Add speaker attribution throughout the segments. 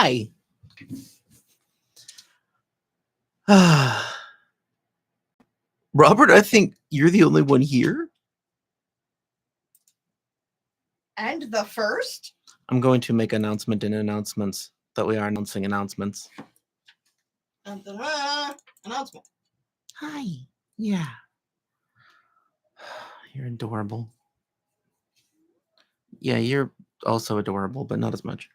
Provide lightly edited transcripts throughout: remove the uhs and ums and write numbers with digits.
Speaker 1: Hi. Robert, I think you're the only one here.
Speaker 2: And the first?
Speaker 1: I'm going to make announcement in announcements that we are announcing announcements.
Speaker 2: Announcement.
Speaker 1: Hi. Yeah. You're adorable. Yeah, you're also adorable, but not as much.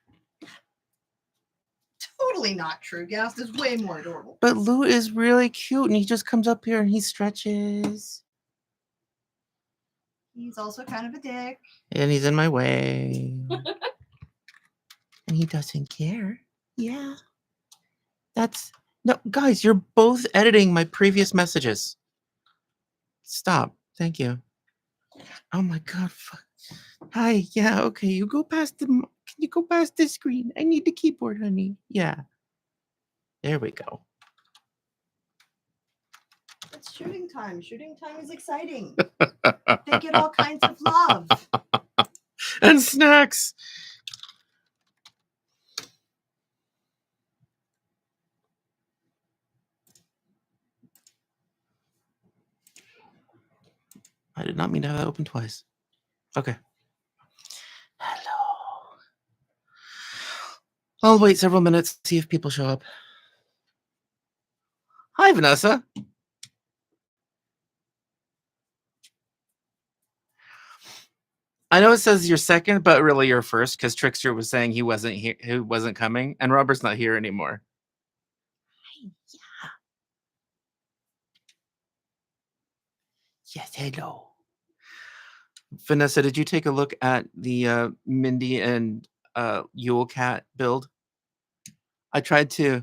Speaker 2: Totally not true. Gast is way more adorable.
Speaker 1: But Lou is really cute, and he just comes up here and he stretches.
Speaker 2: He's also kind of a dick.
Speaker 1: And he's in my way. And he doesn't care. Yeah. No, guys, you're both editing my previous messages. Stop. Thank you. Oh my god. Fuck. Hi. Yeah. Okay. You go past can you go past this screen? I need the keyboard, honey. Yeah. There we go.
Speaker 2: It's shooting time. Shooting time is exciting. They get all kinds of love.
Speaker 1: And snacks. I did not mean to have that open twice. Okay. Hello. I'll wait several minutes, see if people show up. Hi, Vanessa. I know it says you're second, but really you're first because Trickster was saying he wasn't here, who wasn't coming, and Robert's not here anymore. Yeah. Yes, hello. Vanessa, did you take a look at the Mindy and Yule Cat build? I tried to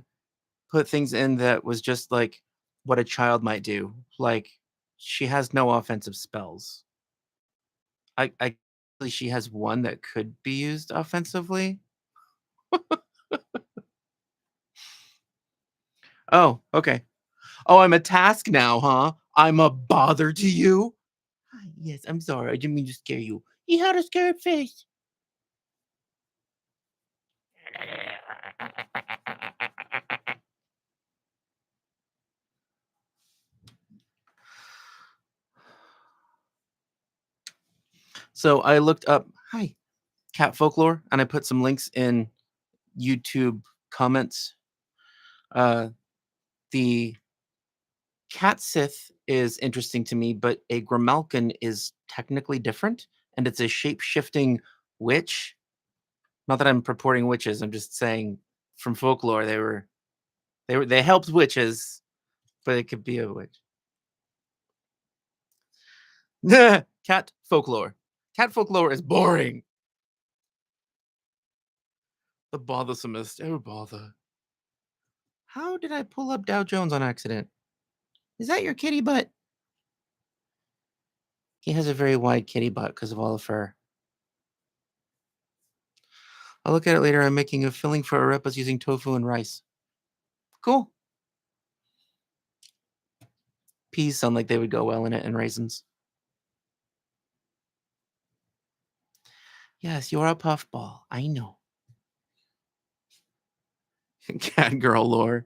Speaker 1: put things in that was just like what a child might do. Like, she has no offensive spells. She has one that could be used offensively. Oh, okay. Oh, I'm a task now, huh? I'm a bother to you? Yes, I'm sorry. I didn't mean to scare you. He had a scared face. So I looked up, cat folklore, and I put some links in YouTube comments. The cat sith is interesting to me, but a Grimalkin is technically different, and it's a shape-shifting witch. Not that I'm purporting witches, I'm just saying from folklore they helped witches, but it could be a witch. Cat folklore. Cat folklore is boring. The bothersomest. Oh, bother. How did I pull up Dow Jones on accident? Is that your kitty butt? He has a very wide kitty butt because of all the fur. I'll look at it later. I'm making a filling for arepas using tofu and rice. Cool. Peas sound like they would go well in it, and raisins. Yes, you're a puffball. I know. Cat girl lore.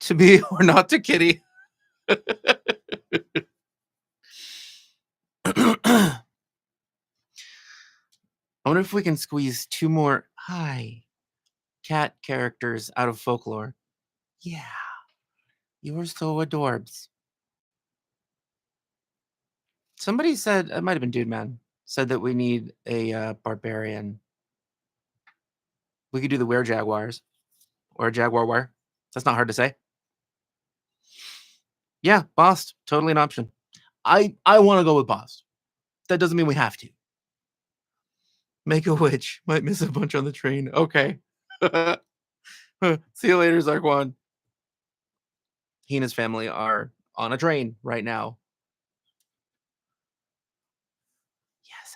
Speaker 1: To be or not to kitty. I wonder if we can squeeze 2 more cat characters out of folklore. Yeah. You are so adorbs. Somebody said, it might have been Dude Man, said that we need a barbarian. We could do the were-jaguars. Or a jaguar were. That's not hard to say. Yeah, Boss. Totally an option. I want to go with Boss. That doesn't mean we have to. Make a witch. Might miss a bunch on the train. Okay. See you later, Zarquan. He and his family are on a train right now. Yes,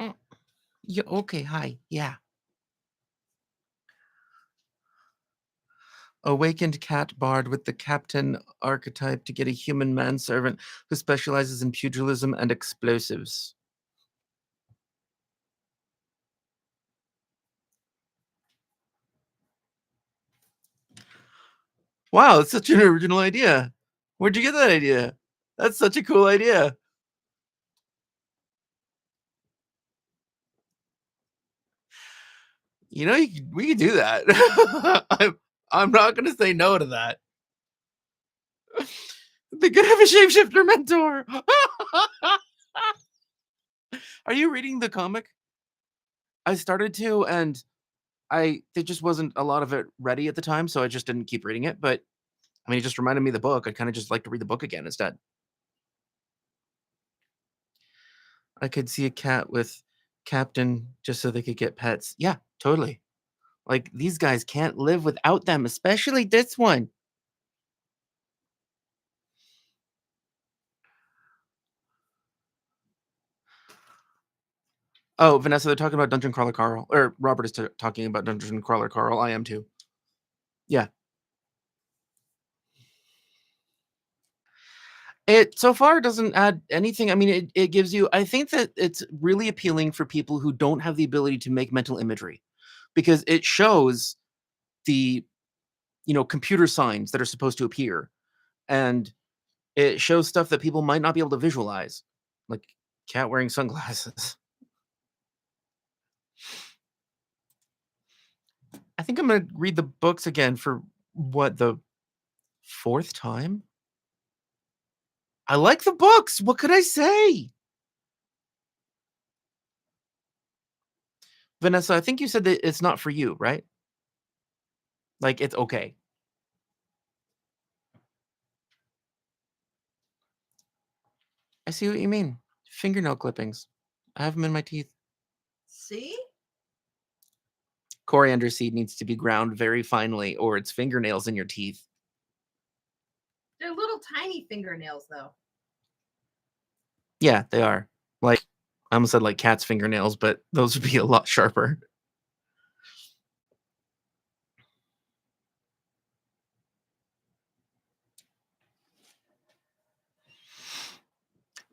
Speaker 1: Yeah. Yeah, okay, hi. Yeah. Awakened cat bard with the captain archetype to get a human manservant who specializes in pugilism and explosives. Wow, it's such an original idea. Where'd you get that idea? That's such a cool idea. You know, we could do that. I'm not going to say no to that. They could have a shapeshifter mentor. Are you reading the comic? I started to, and there just wasn't a lot of it ready at the time, so I just didn't keep reading it. But I mean, it just reminded me of the book. I'd kind of just like to read the book again instead. I could see a cat with captain just so they could get pets. Yeah, totally. Like, these guys can't live without them, especially this one. Oh, Vanessa, they're talking about Dungeon Crawler Carl. Or Robert is talking about Dungeon Crawler Carl. I am too. Yeah. It so far doesn't add anything. I mean, it gives you, I think that it's really appealing for people who don't have the ability to make mental imagery, because it shows the, computer signs that are supposed to appear. And it shows stuff that people might not be able to visualize, like cat wearing sunglasses. I think I'm gonna read the books again for what, the fourth time? I like the books. What could I say? Vanessa, I think you said that it's not for you, right? Like, it's okay. I see what you mean. Fingernail clippings. I have them in my teeth.
Speaker 2: See?
Speaker 1: Coriander seed needs to be ground very finely, or it's fingernails in your teeth.
Speaker 2: They're little tiny fingernails, though.
Speaker 1: Yeah, they are. Like, I almost said like cat's fingernails, but those would be a lot sharper.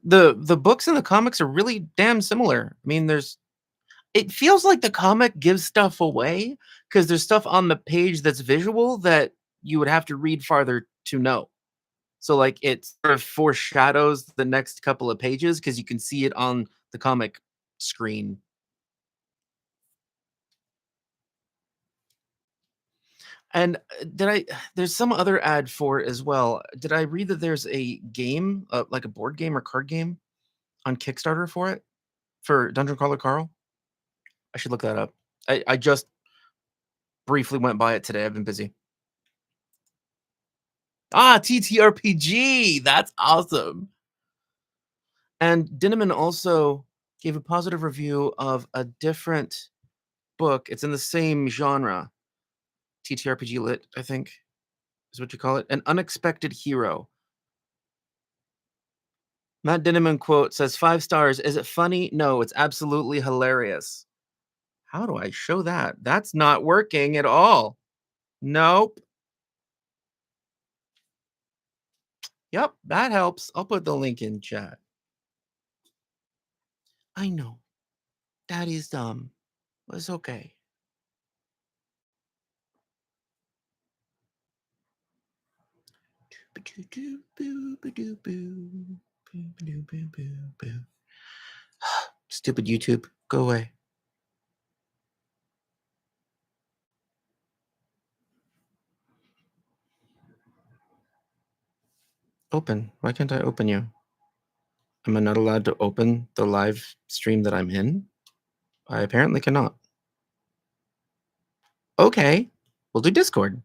Speaker 1: The books and the comics are really damn similar. I mean, it feels like the comic gives stuff away because there's stuff on the page that's visual that you would have to read farther to know. So like it sort of foreshadows the next couple of pages because you can see it on the comic screen. And there's some other ad for it as well. Did I read that there's a game, like a board game or card game on Kickstarter for it? For Dungeon Crawler Carl? I should look that up. I just briefly went by it today. I've been busy. Ah, TTRPG. That's awesome. And Dinneman also gave a positive review of a different book. It's in the same genre. TTRPG lit, I think, is what you call it. An Unexpected Hero. Matt Dinneman quote says 5 stars. Is it funny? No, it's absolutely hilarious. How do I show that? That's not working at all. Nope. Yep, that helps. I'll put the link in chat. I know. That is dumb. But it's okay. Stupid YouTube. Go away. Open. Why can't I open you? Am I not allowed to open the live stream that I'm in? I apparently cannot. Okay. We'll do Discord.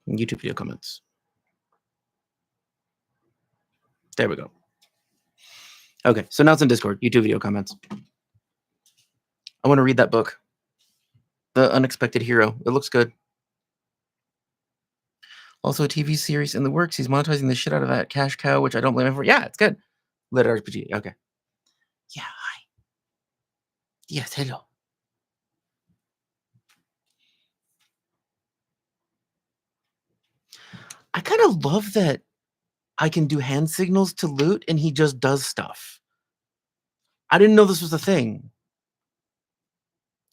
Speaker 1: YouTube video comments. There we go. Okay, so now it's in Discord. YouTube video comments. I want to read that book. The Unexpected Hero. It looks good. Also a TV series in the works. He's monetizing the shit out of that cash cow, which I don't blame him for. Yeah, it's good. Lit RPG. Okay. Yeah, hi. Yes, hello. I kind of love that I can do hand signals to Loot and he just does stuff. I didn't know this was a thing.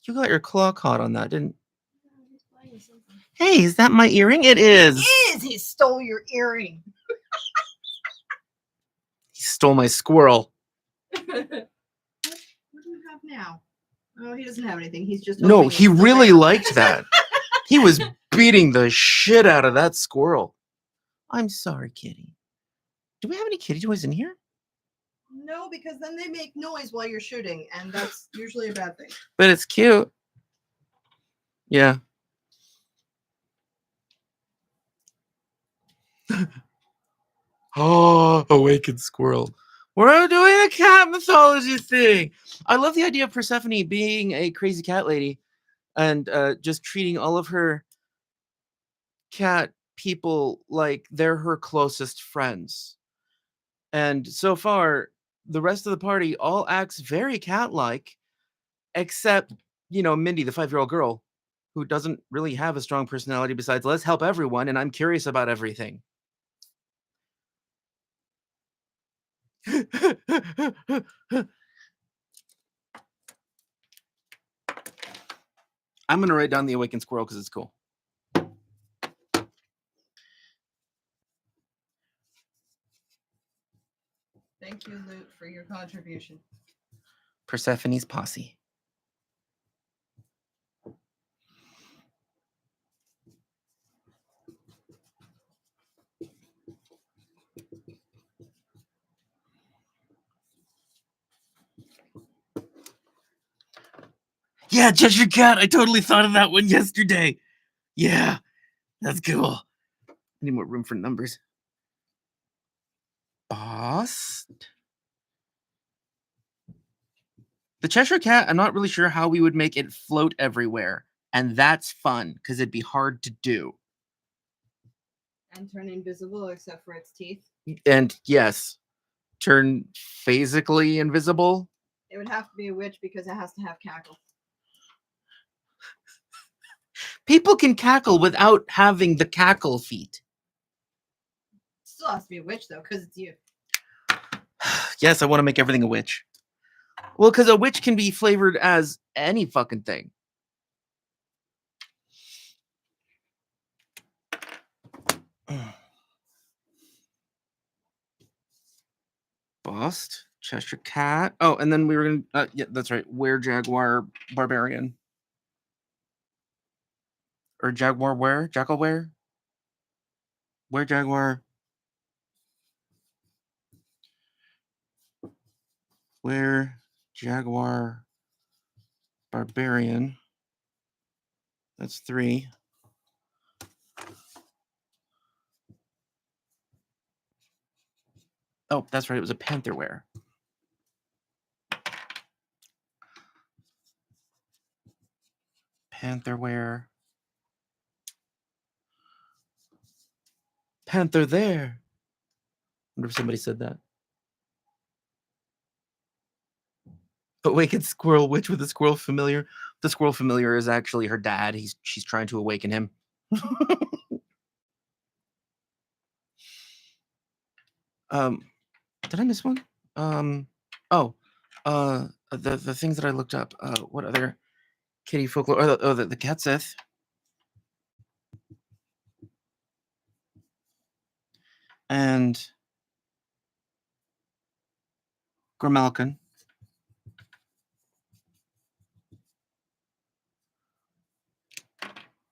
Speaker 1: You got your claw caught on that, didn't? Hey, is that my earring? It is.
Speaker 2: It is. He stole your earring.
Speaker 1: He stole my squirrel.
Speaker 2: What do you have now? Oh, he doesn't have anything. He's just
Speaker 1: No,
Speaker 2: hoping
Speaker 1: he
Speaker 2: it's the
Speaker 1: really
Speaker 2: bear.
Speaker 1: liked that. He was beating the shit out of that squirrel. I'm sorry, kitty. Do we have any kitty toys in here?
Speaker 2: No, because then they make noise while you're shooting, and that's usually a bad thing.
Speaker 1: But it's cute. Yeah. Oh, awakened squirrel. We're doing a cat mythology thing. I love the idea of Persephone being a crazy cat lady and just treating all of her cat people like they're her closest friends. And so far, the rest of the party all acts very cat-like, except, Mindy, the 5-year-old girl, who doesn't really have a strong personality besides let's help everyone and I'm curious about everything. I'm going to write down the awakened squirrel because it's cool.
Speaker 2: Thank you, Loot, for your contribution.
Speaker 1: Persephone's posse. Yeah, Cheshire Cat. I totally thought of that one yesterday. Yeah, that's cool. I need more room for numbers. Boss. The Cheshire Cat, I'm not really sure how we would make it float everywhere. And that's fun, because it'd be hard to do.
Speaker 2: And turn invisible except for its teeth.
Speaker 1: And yes, turn physically invisible.
Speaker 2: It would have to be a witch because it has to have cackle.
Speaker 1: People can cackle without having the cackle feet.
Speaker 2: Still has to be a witch, though, because it's you.
Speaker 1: Yes, I want to make everything a witch. Well, because a witch can be flavored as any fucking thing. Bust, Cheshire Cat. Oh, and then we were gonna. Yeah, that's right. Were Jaguar Barbarian. Or Jaguar Were? Jackal Were? Were Jaguar. Were Jaguar Barbarian. That's 3. Oh, that's right. It was a Panther Were. Panther Were. Panther there. I wonder if somebody said that. Awakened Squirrel Witch with a Squirrel Familiar. The Squirrel Familiar is actually her dad. She's trying to awaken him. Did I miss one? The things that I looked up. What other kitty folklore? The Catseth. And Grimalkin.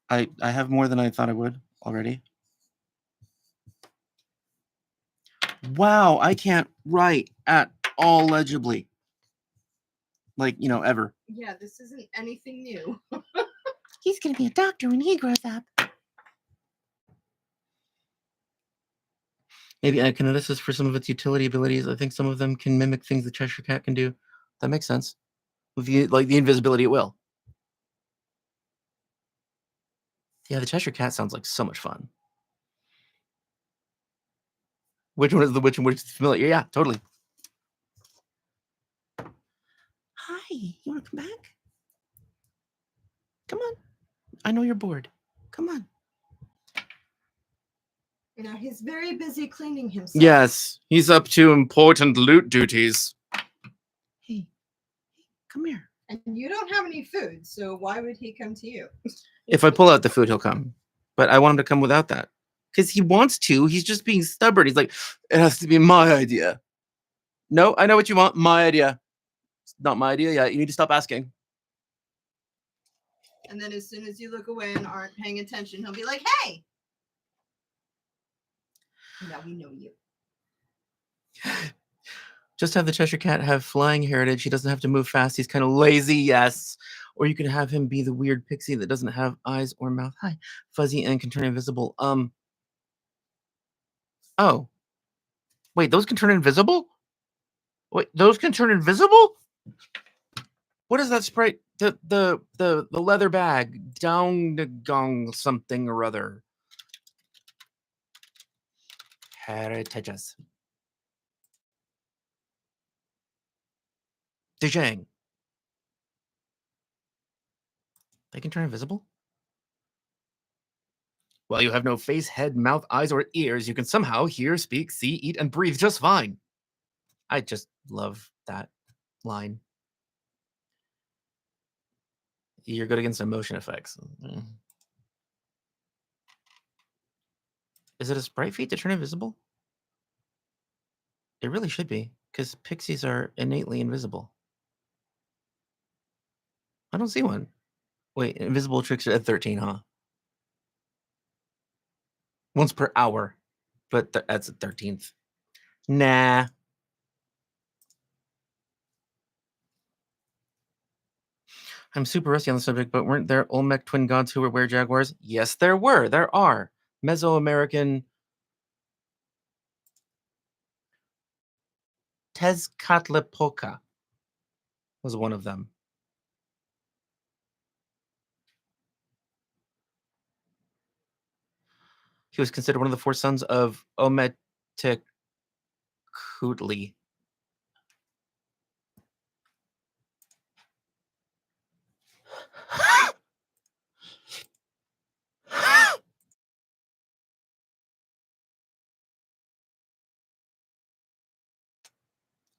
Speaker 1: I have more than I thought I would already. Wow, I can't write at all legibly. Like, ever.
Speaker 2: Yeah, this isn't anything new.
Speaker 1: He's going to be a doctor when he grows up. Maybe Iconotus for some of its utility abilities. I think some of them can mimic things the Cheshire Cat can do. That makes sense. With the invisibility at will. Yeah, the Cheshire Cat sounds like so much fun. Which one is the witch and which is familiar? Yeah, totally. Hi, you want to come back? Come on. I know you're bored. Come on.
Speaker 2: Now he's very busy cleaning himself.
Speaker 1: Yes, he's up to important loot duties. Hey, come here.
Speaker 2: And you don't have any food, so why would he come to you?
Speaker 1: If I pull out the food, he'll come. But I want him to come without that. Because he wants to. He's just being stubborn. He's like, it has to be my idea. No, I know what you want. My idea. It's not my idea yet. You need to stop asking.
Speaker 2: And then as soon as you look away and aren't paying attention, he'll be like, hey! Now we know you.
Speaker 1: Just have the Cheshire Cat have flying heritage. He doesn't have to move fast. He's kind of lazy, yes. Or you can have him be the weird pixie that doesn't have eyes or mouth. Hi. Fuzzy and can turn invisible. Oh. Wait, those can turn invisible? Wait, those can turn invisible? What is that sprite? The leather bag. Down the gong something or other. Heritages. Dejang. They can turn invisible? While you have no face, head, mouth, eyes, or ears, you can somehow hear, speak, see, eat, and breathe just fine. I just love that line. You're good against emotion effects. Is it a sprite feat to turn invisible? It really should be, because pixies are innately invisible. I don't see one. Wait, invisible tricks are at 13, huh? Once per hour, but that's the 13th. Nah. I'm super rusty on the subject, but weren't there Olmec twin gods who were were-jaguars? Yes, there were. There are. Mesoamerican Tezcatlipoca was one of them. He was considered one of the four sons of Ometecuhtli.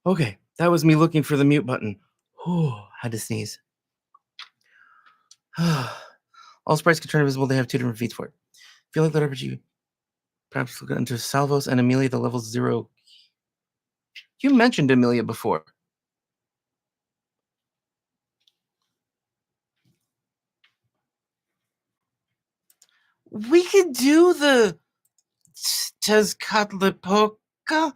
Speaker 1: Okay, that was me looking for the mute button. Had to sneeze. All sprites can turn invisible. They have two different feats for it. Feel like that RPG. Perhaps look into Salvos and Amelia, the level 0. You mentioned Amelia before. We could do the Tezcatlipoca,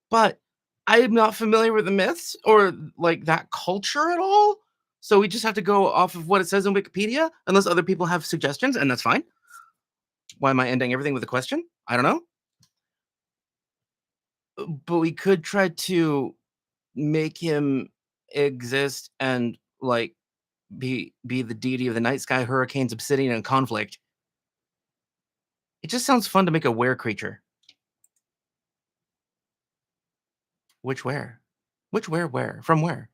Speaker 1: but I'm not familiar with the myths or like that culture at all. So we just have to go off of what it says in Wikipedia, unless other people have suggestions, and that's fine. Why am I ending everything with a question? I don't know. But we could try to make him exist and like be the deity of the night sky, hurricanes, obsidian, and conflict. It just sounds fun to make a were creature. Which where? Which where? From where?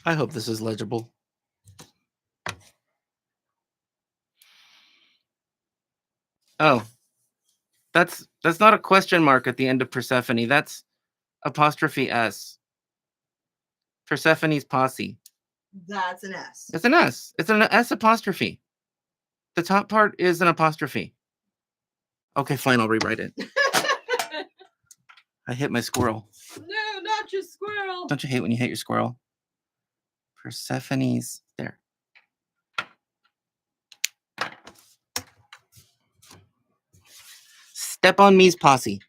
Speaker 1: I hope this is legible. Oh. That's not a question mark at the end of Persephone. That's apostrophe S. Persephone's posse.
Speaker 2: That's an S.
Speaker 1: It's an S. It's an S apostrophe. The top part is an apostrophe. Okay, fine. I'll rewrite it. I hit my squirrel.
Speaker 2: No, not your squirrel.
Speaker 1: Don't you hate when you hit your squirrel? Persephone's. There. Step on me's posse.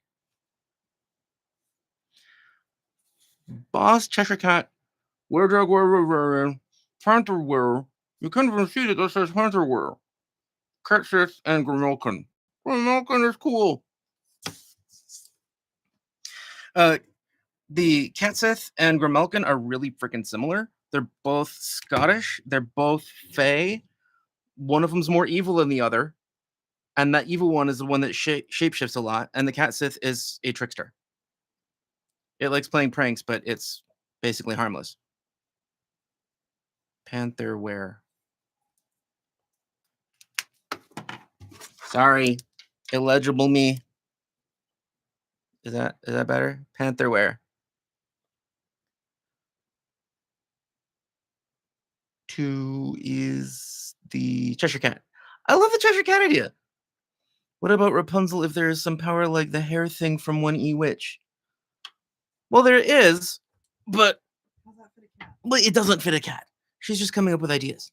Speaker 1: Boss, Cheshire Cat, were Panther were. You can't even see that this says Panther were. Ketsis and Grimalkin. Grimalkin is cool. The Ketsith and Grimalkin are really freaking similar. They're both Scottish. They're both Fae. One of them's more evil than the other. And that evil one is the one that shapeshifts a lot, and the cat Sith is a trickster. It likes playing pranks, but it's basically harmless. Panther wear. Sorry. Illegible me. Is that better? Panther wear. 2 is the Cheshire Cat. I love the Cheshire Cat idea. What about Rapunzel if there is some power like the hair thing from One Witch? Well, there is, but
Speaker 2: How's that fit a cat?
Speaker 1: well, it doesn't fit a cat. She's just coming up with ideas.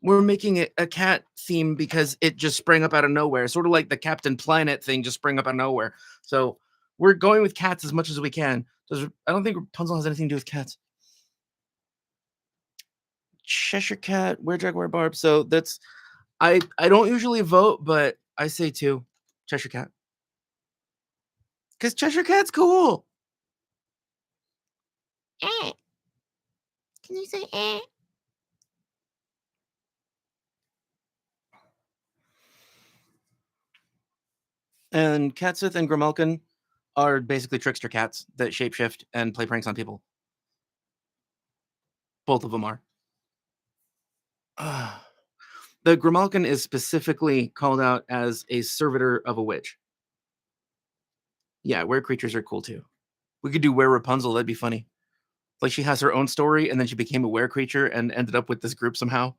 Speaker 1: We're making it a cat theme because it just sprang up out of nowhere, sort of like the Captain Planet thing just sprang up out of nowhere. So we're going with cats as much as we can. I don't think Rapunzel has anything to do with cats. Cheshire Cat, Were Jaguar Barb. So that's I don't usually vote, but I say 2. Cheshire Cat. Because Cheshire Cat's cool. Eh. Can you say eh? And Catsith and Grimalkin are basically trickster cats that shapeshift and play pranks on people. Both of them are. The Grimalkin is specifically called out as a servitor of a witch. Yeah, were creatures are cool too. We could do Were Rapunzel, that'd be funny. Like she has her own story and then she became a were creature and ended up with this group somehow.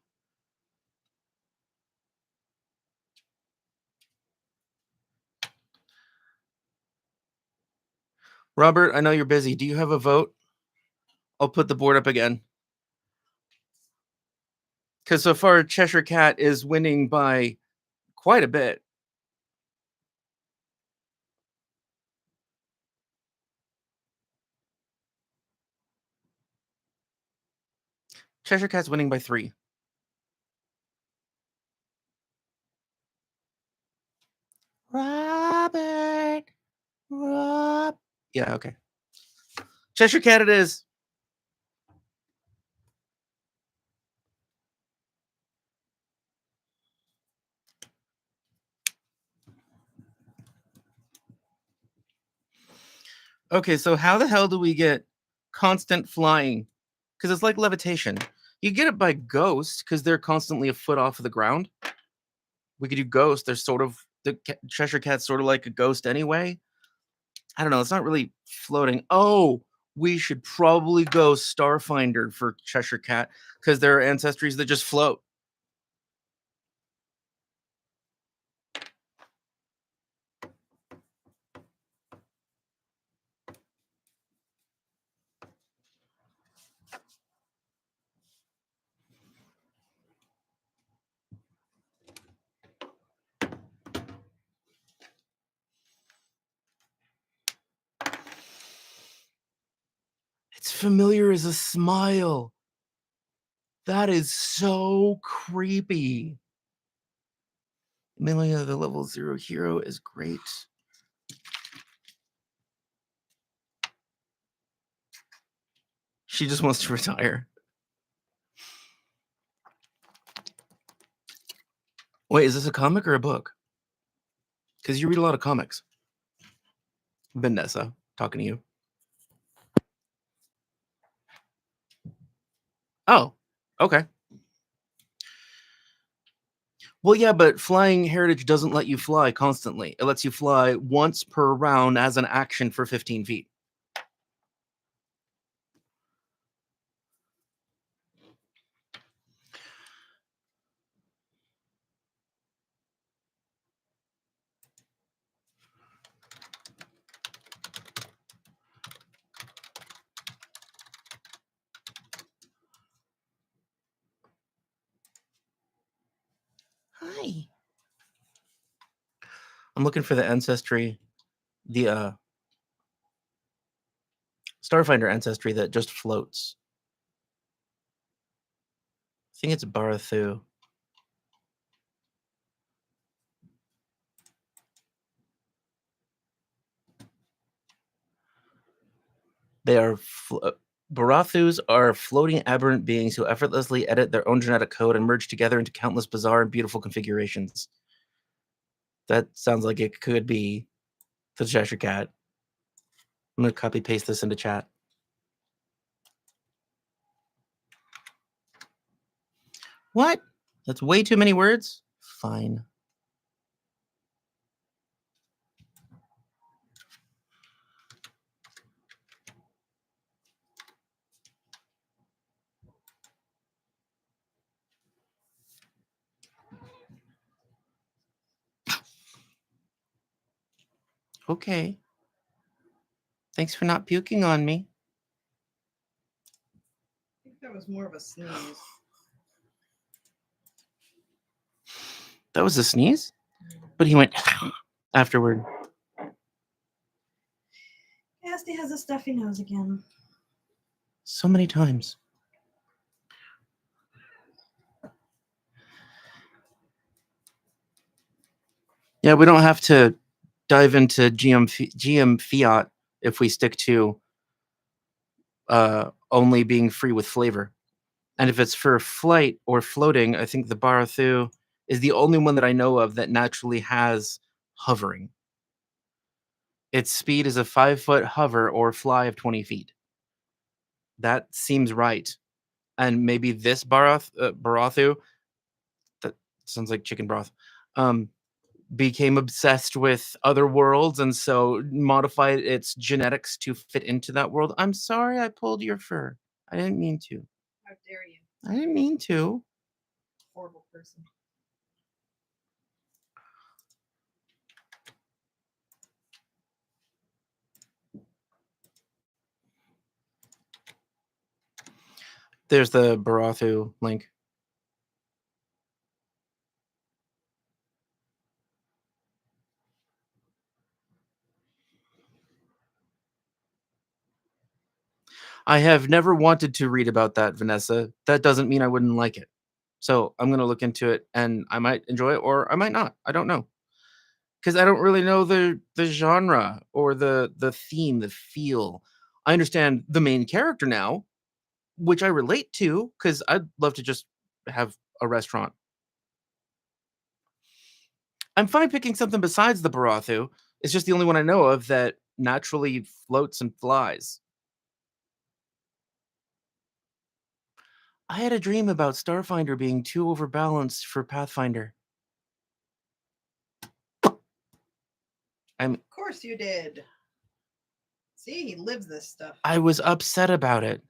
Speaker 1: Robert, I know you're busy. Do you have a vote? I'll put the board up again. Because so far, Cheshire Cat is winning by quite a bit. Cheshire Cat's winning by 3. Robert. Yeah, okay. Cheshire Cat it is. Okay, so how the hell do we get constant flying? Because it's like levitation. You get it by ghost because they're constantly a foot off of the ground. We could do ghost. They're sort of the Cheshire Cat's sort of like a ghost anyway. I don't know. It's not really floating. Oh, we should probably go Starfinder for Cheshire Cat because there are ancestries that just float. It's familiar as a smile. That is so creepy. Amelia, the level 0 hero, is great. She just wants to retire. Wait, is this a comic or a book? Because you read a lot of comics. Vanessa, talking to you. Oh, okay. Well, yeah, but flying heritage doesn't let you fly constantly. It lets you fly once per round as an action for 15 feet. Hi. I'm looking for the ancestry, the Starfinder ancestry that just floats. I think it's Barathu. They are Barathus are floating aberrant beings who effortlessly edit their own genetic code and merge together into countless bizarre and beautiful configurations. That sounds like it could be the Cheshire Cat. I'm going to copy paste this into chat. What? That's way too many words? Fine. Okay. Thanks for not puking on me.
Speaker 2: I think that was more of a sneeze.
Speaker 1: That was a sneeze? But he went afterward.
Speaker 2: Nasty has a stuffy nose again.
Speaker 1: So many times. Yeah, we don't have to dive into GM fiat if we stick to only being free with flavor. And if it's for flight or floating, I think the Barathu is the only one that I know of that naturally has hovering. Its speed is a 5-foot hover or fly of 20 feet. That seems right. And maybe this Barathu, that sounds like chicken broth, became obsessed with other worlds and so modified its genetics to fit into that world. I'm sorry I pulled your fur. I didn't mean to.
Speaker 2: How dare you?
Speaker 1: I didn't mean to.
Speaker 2: Horrible person.
Speaker 1: There's the Barathu link. I have never wanted to read about that, Vanessa. That doesn't mean I wouldn't like it. So I'm going to look into it and I might enjoy it or I might not. I don't know. Because I don't really know the genre or the theme, the feel. I understand the main character now, which I relate to because I'd love to just have a restaurant. I'm fine picking something besides the Barathu. It's just the only one I know of that naturally floats and flies. I had a dream about Starfinder being too overbalanced for Pathfinder.
Speaker 2: Of course you did. See, he lives this stuff.
Speaker 1: I was upset about it.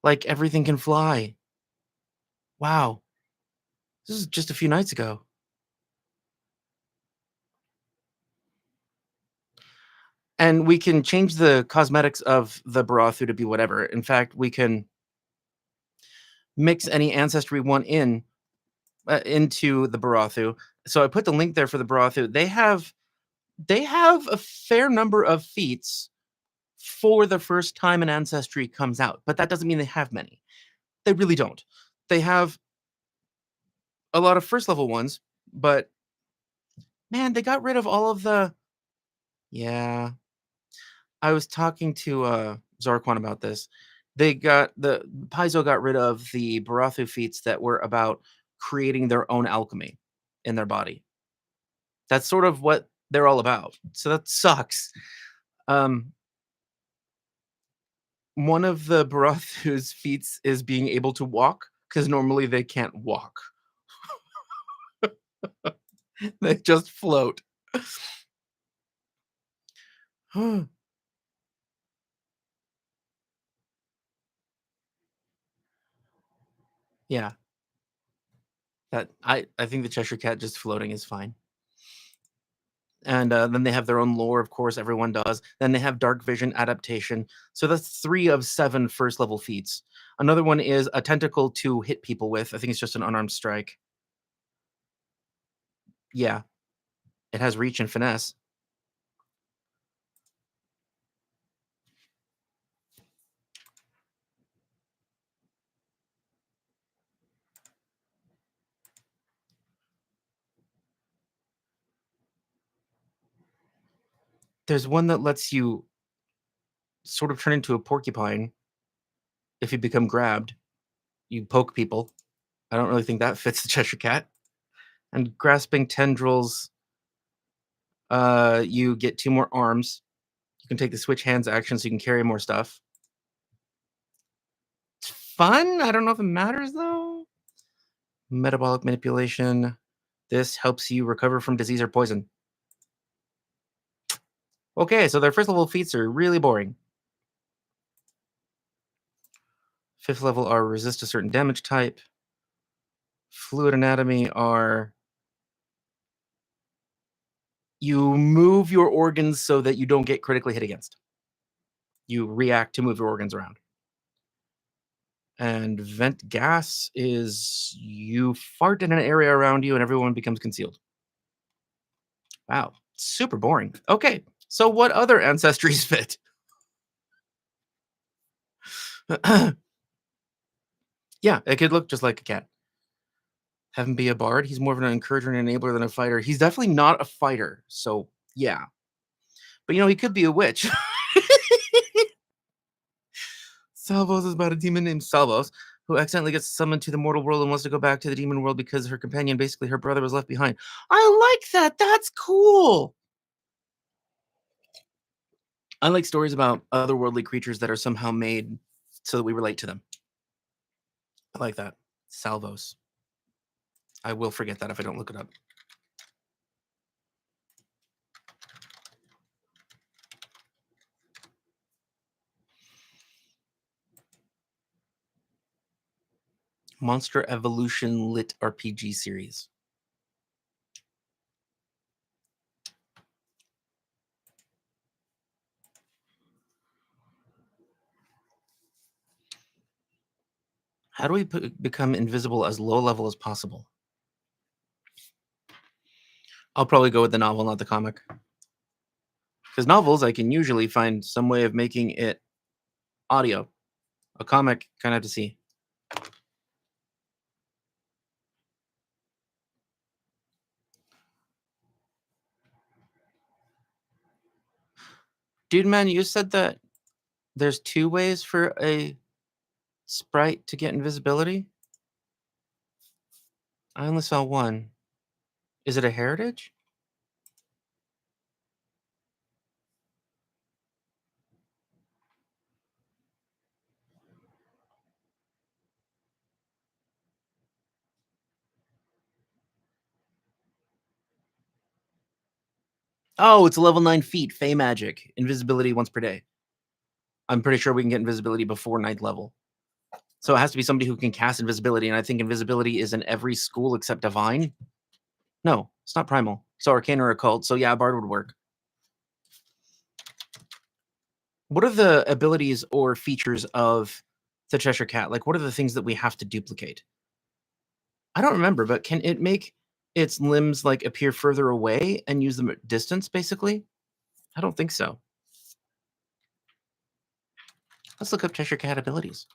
Speaker 1: Like everything can fly. Wow. This is just a few nights ago. And we can change the cosmetics of the Barathu to be whatever. In fact, we can mix any ancestry we want into the Barathu. So I put the link there for the Barathu. They have a fair number of feats for the first time an ancestry comes out, but that doesn't mean they have many. They really don't. They have a lot of first level ones, but man, they got rid of all of the. Yeah, I was talking to Zarquan about this. The Paizo got rid of the Barathu feats that were about creating their own alchemy in their body. That's sort of what they're all about. So that sucks. One of the Barathu's feats is being able to walk because normally they can't walk. They just float. Yeah. That I think the Cheshire Cat just floating is fine. And then they have their own lore, of course, everyone does. Then they have dark vision adaptation. So that's 3 of 7 first level feats. Another one is a tentacle to hit people with. I think it's just an unarmed strike. Yeah. It has reach and finesse. There's one that lets you sort of turn into a porcupine if you become grabbed, you poke people. I don't really think that fits the Cheshire Cat. And grasping tendrils, you get 2 more arms. You can take the switch hands action so you can carry more stuff. It's fun. I don't know if it matters though. Metabolic manipulation. This helps you recover from disease or poison. Okay, so their first level feats are really boring. 5th level are resist a certain damage type. Fluid anatomy are you move your organs so that you don't get critically hit against. You react to move your organs around. And vent gas is you fart in an area around you and everyone becomes concealed. Wow, super boring. Okay, so what other ancestries fit? Yeah, it could look just like a cat. Have him be a bard. He's more of an encourager and enabler than a fighter. He's definitely not a fighter, so yeah. But he could be a witch. Salvos is about a demon named Salvos, who accidentally gets summoned to the mortal world and wants to go back to the demon world because her companion, basically her brother, was left behind. I like that. That's cool. I like stories about otherworldly creatures that are somehow made so that we relate to them. I like that. Salvos. I will forget that if I don't look it up. Monster Evolution Lit RPG series. How do we become invisible as low level as possible? I'll probably go with the novel, not the comic. Because novels, I can usually find some way of making it audio. A comic, kind of have to see. Dude, man, you said that there's 2 ways for a sprite to get invisibility? I only saw 1. Is it a heritage? Oh, it's a level 9 feat, Fey magic. Invisibility once per day. I'm pretty sure we can get invisibility before 9th level. So it has to be somebody who can cast invisibility, and I think invisibility is in every school except Divine. No, it's not Primal. So Arcane or Occult. So yeah, Bard would work. What are the abilities or features of the Cheshire Cat? Like, what are the things that we have to duplicate? I don't remember, but can it make its limbs like appear further away and use them at distance, basically? I don't think so. Let's look up Cheshire Cat abilities.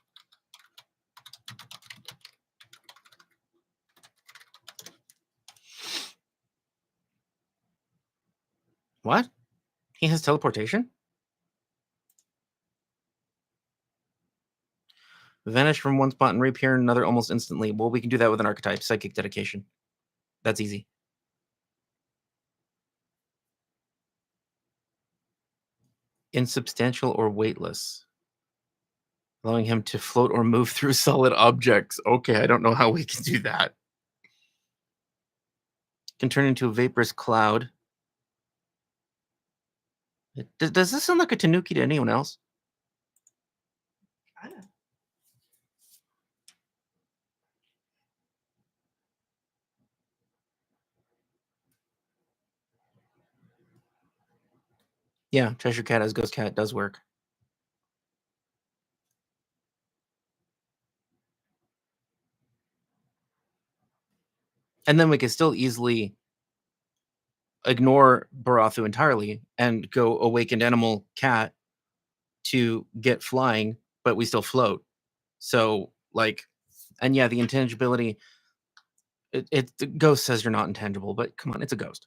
Speaker 1: What? He has teleportation? Vanish from one spot and reappear in another almost instantly. Well, we can do that with an archetype, Psychic Dedication. That's easy. Insubstantial or weightless. Allowing him to float or move through solid objects. Okay, I don't know how we can do that. Can turn into a vaporous cloud. Does this sound like a Tanuki to anyone else?
Speaker 2: Kinda.
Speaker 1: Yeah, Cheshire Cat as Ghost Cat does work. And then we can still easily ignore Barathu entirely and go Awakened Animal Cat to get flying, but we still float. So, like, and yeah, the intangibility, the ghost says you're not intangible, but come on, it's a ghost.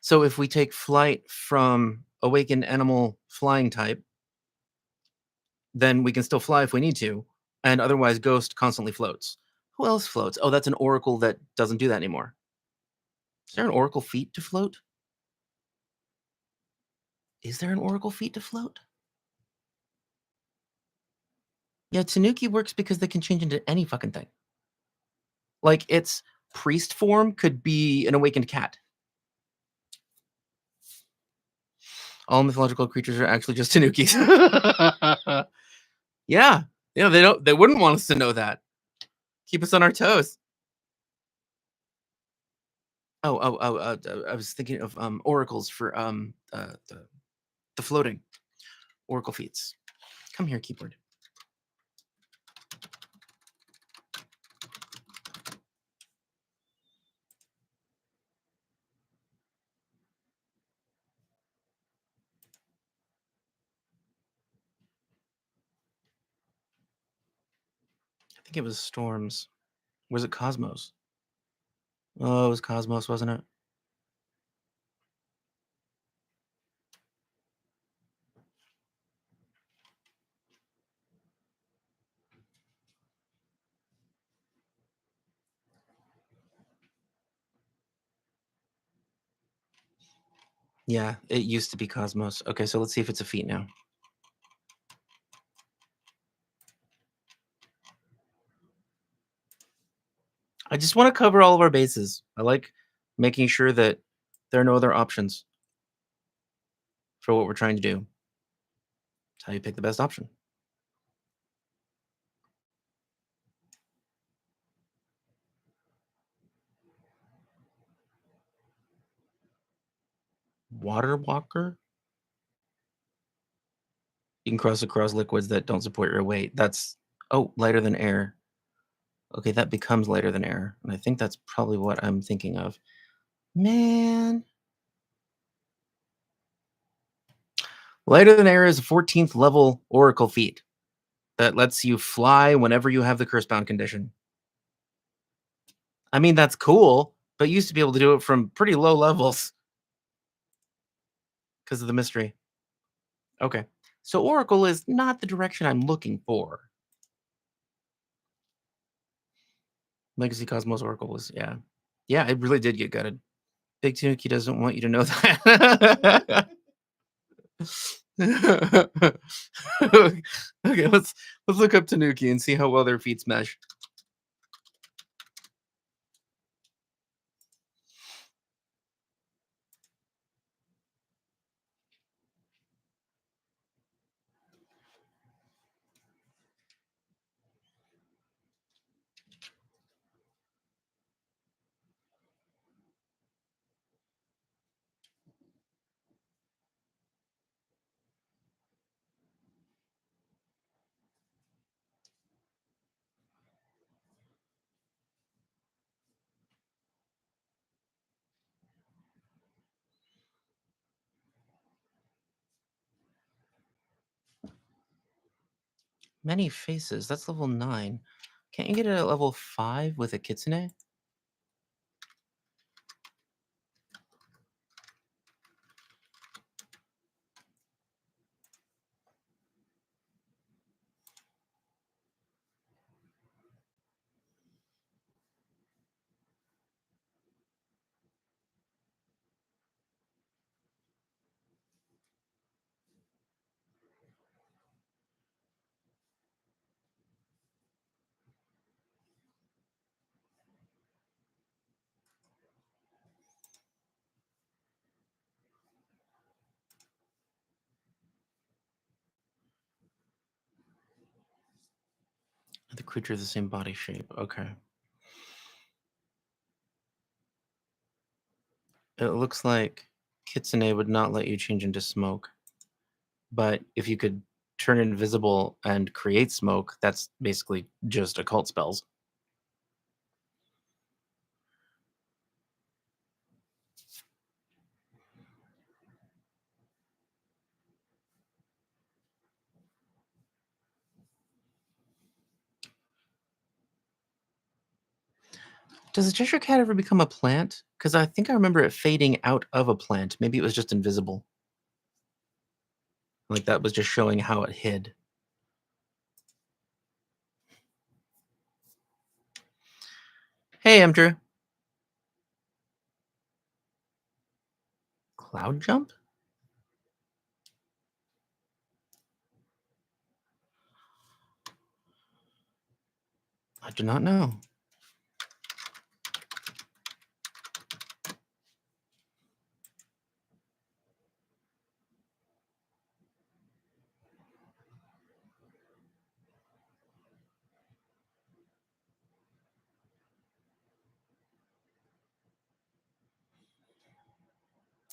Speaker 1: So if we take flight from awakened animal flying type, then we can still fly if we need to, and otherwise ghost constantly floats. Who else floats? Oh, that's an oracle that doesn't do that anymore. Is there an oracle feat to float? Is there an oracle feat to float? Yeah, Tanuki works because they can change into any fucking thing. Like, its priest form could be an awakened cat. All mythological creatures are actually just Tanukis. Yeah. Yeah, they wouldn't want us to know that. Keep us on our toes. I was thinking of oracles for the floating oracle feats. Come here, keyboard. I think it was storms. Was it Cosmos? Oh, it was Cosmos, wasn't it? Yeah, it used to be Cosmos. Okay, so let's see if it's a feat now. I just want to cover all of our bases. I like making sure that there are no other options for what we're trying to do. That's how you pick the best option. Water walker? You can cross across liquids that don't support your weight. That's, oh, lighter than air. Okay, that becomes lighter than air. And I think that's probably what I'm thinking of. Man. Lighter than air is a 14th level oracle feat that lets you fly whenever you have the curse-bound condition. I mean, that's cool, but you used to be able to do it from pretty low levels because of the mystery. Okay. So oracle is not the direction I'm looking for. Legacy Cosmos Oracle was, yeah. Yeah, it really did get gutted. Big Tanuki doesn't want you to know that. Okay, let's look up Tanuki and see how well their feats mesh. Many faces. That's level 9. Can't you get it at level 5 with a kitsune? The creature of the same body shape. Okay. It looks like kitsune would not let you change into smoke. But if you could turn invisible and create smoke, that's basically just occult spells. Does a Cheshire Cat ever become a plant? Because I think I remember it fading out of a plant. Maybe it was just invisible. Like that was just showing how it hid. Hey, I'm Drew. Cloud jump? I do not know.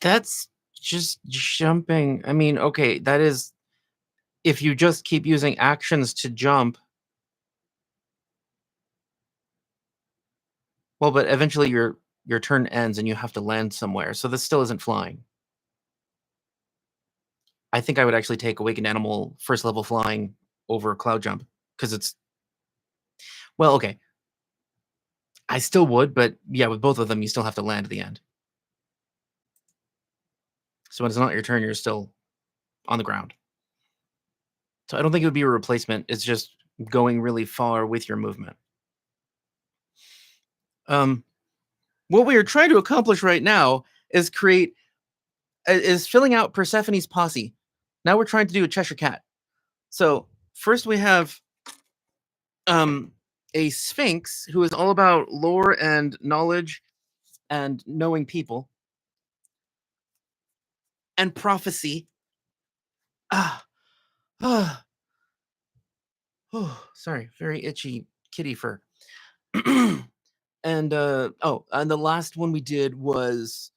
Speaker 1: That's just jumping. I mean, okay, that is if you just keep using actions to jump. Well, but eventually your turn ends and you have to land somewhere. So this still isn't flying. I think I would actually take Awakened Animal first level flying over Cloud Jump because it's well, okay. I still would, but yeah, with both of them, you still have to land at the end. So when it's not your turn, you're still on the ground. So I don't think it would be a replacement. It's just going really far with your movement. What we are trying to accomplish right now is filling out Persephone's posse. Now we're trying to do a Cheshire Cat. So first we have a Sphinx who is all about lore and knowledge and knowing people and prophecy. Oh, sorry, very itchy kitty fur. And and the last one we did was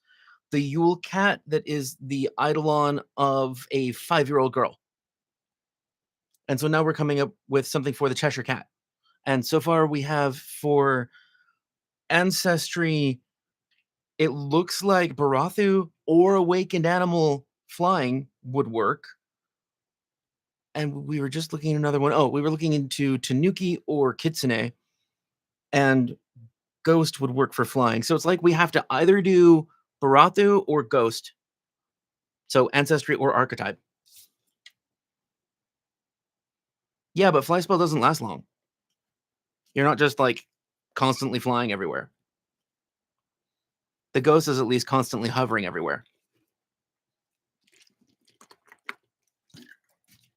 Speaker 1: the Yule Cat that is the eidolon of a 5-year-old girl. And so now we're coming up with something for the Cheshire Cat. And so far we have for ancestry, it looks like Barathu or Awakened Animal flying would work. And we were just looking at another one. Oh, we were looking into Tanuki or Kitsune. And Ghost would work for flying. So it's like we have to either do Barathu or Ghost. So ancestry or archetype. Yeah, but fly spell doesn't last long. You're not just like constantly flying everywhere. The Ghost is at least constantly hovering everywhere.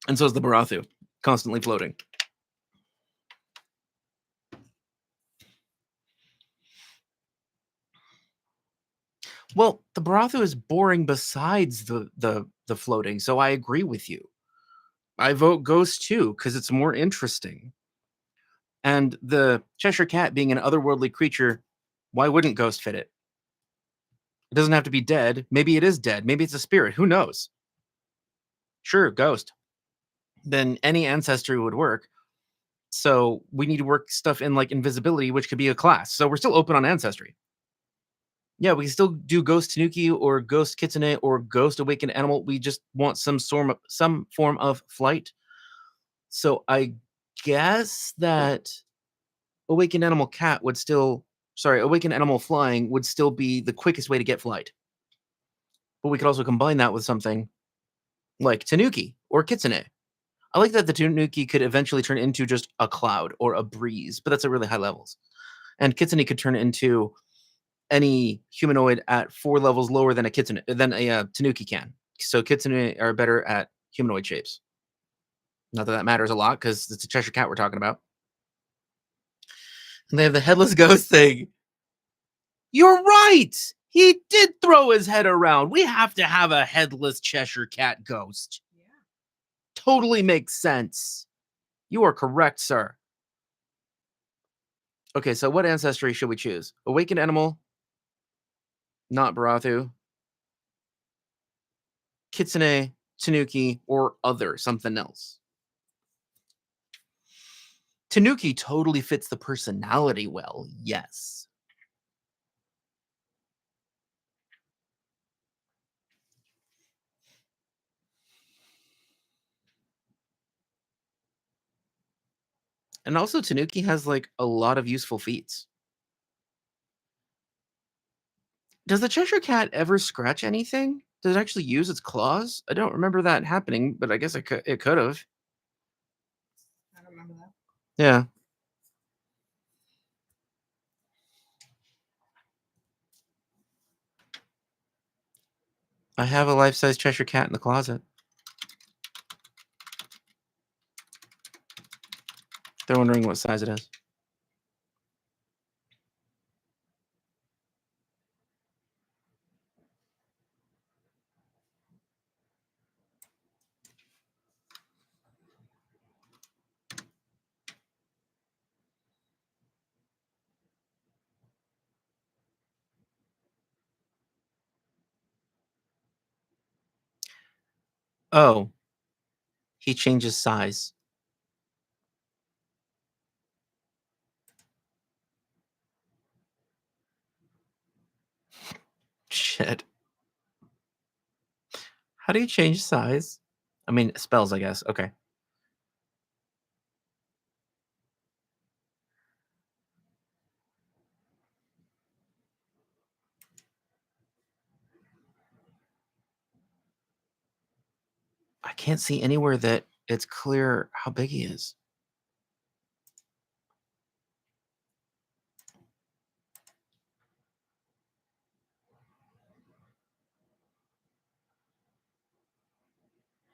Speaker 1: And so is the Barathu, constantly floating. Well, the Barathu is boring besides the floating, so I agree with you. I vote Ghost too, because it's more interesting. And the Cheshire Cat being an otherworldly creature, why wouldn't Ghost fit it? It doesn't have to be dead. Maybe it is dead. Maybe it's a spirit. Who knows? Sure, Ghost. Then any ancestry would work. So we need to work stuff in like invisibility, which could be a class. So we're still open on ancestry. Yeah, we can still do Ghost Tanuki or Ghost Kitsune or Ghost Awakened Animal. We just want some form of flight. So I guess that Awakened Animal Awakened Animal Flying would still be the quickest way to get flight. But we could also combine that with something like Tanuki or Kitsune. I like that the Tanuki could eventually turn into just a cloud or a breeze, but that's at really high levels. And Kitsune could turn into any humanoid at 4 levels lower than a Tanuki can. So Kitsune are better at humanoid shapes. Not that that matters a lot because it's a Cheshire Cat we're talking about. And they have the headless ghost thing. You're right. He did throw his head around. We have to have a headless Cheshire Cat ghost.
Speaker 2: Yeah.
Speaker 1: Totally makes sense. You are correct, sir. Okay, so what ancestry should we choose? Awakened Animal, not Barathu, Kitsune, Tanuki, or other, something else. Tanuki totally fits the personality well, yes. And also Tanuki has like a lot of useful feats. Does the Cheshire Cat ever scratch anything? Did it actually use its claws? I don't remember that happening, but I guess it could have.
Speaker 2: I don't remember that.
Speaker 1: Yeah. I have a life-size Cheshire Cat in the closet. They're wondering what size it is. Oh, he changes size. Shit. How do you change size? I mean, spells, I guess. Okay. I can't see anywhere that it's clear how big he is.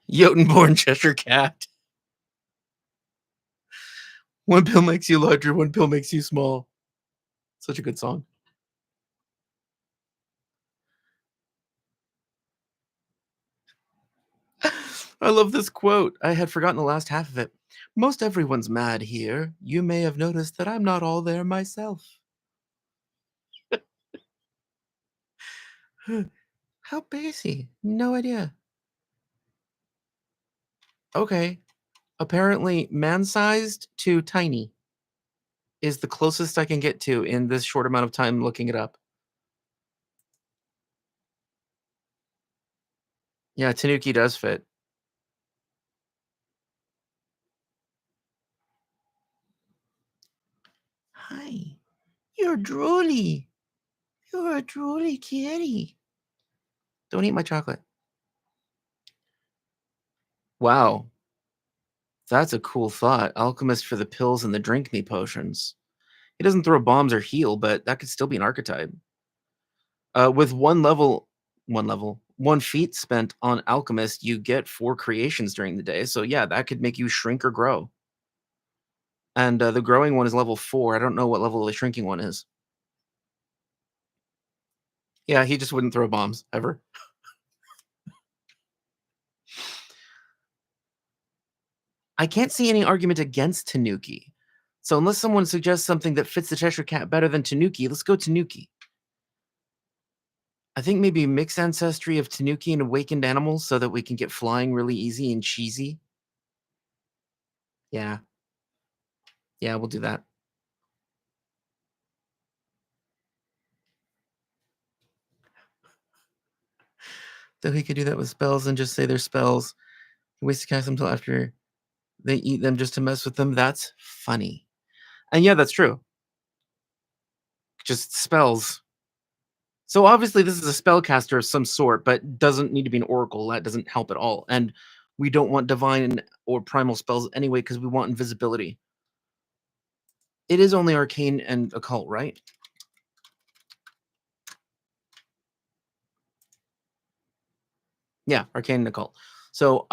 Speaker 1: Jotun-born Cheshire Cat. One pill makes you larger, one pill makes you small. Such a good song. I love this quote. I had forgotten the last half of it. Most everyone's mad here. You may have noticed that I'm not all there myself. How big is he? No idea. Okay. Apparently, man-sized to tiny is the closest I can get to in this short amount of time looking it up. Yeah, Tanuki does fit. Hi. You're drooly. You're a drooly kitty. Don't eat my chocolate. Wow. That's a cool thought. Alchemist for the pills and the drink me potions. He doesn't throw bombs or heal, but that could still be an archetype. With one feat spent on Alchemist, you get 4 creations during the day. So yeah, that could make you shrink or grow. And the growing one is level 4. I don't know what level the shrinking one is. Yeah, he just wouldn't throw bombs ever. I can't see any argument against Tanuki. So unless someone suggests something that fits the Cheshire Cat better than Tanuki, let's go Tanuki. I think maybe mixed ancestry of Tanuki and awakened animals so that we can get flying really easy and cheesy. Yeah. Yeah, we'll do that. Though he could do that with spells and just say they're spells. He waits to cast them until after they eat them just to mess with them. That's funny. And yeah, that's true. Just spells. So obviously this is a spellcaster of some sort, but doesn't need to be an oracle. That doesn't help at all. And we don't want divine or primal spells anyway because we want invisibility. It is only arcane and occult, right? Yeah, arcane and occult. So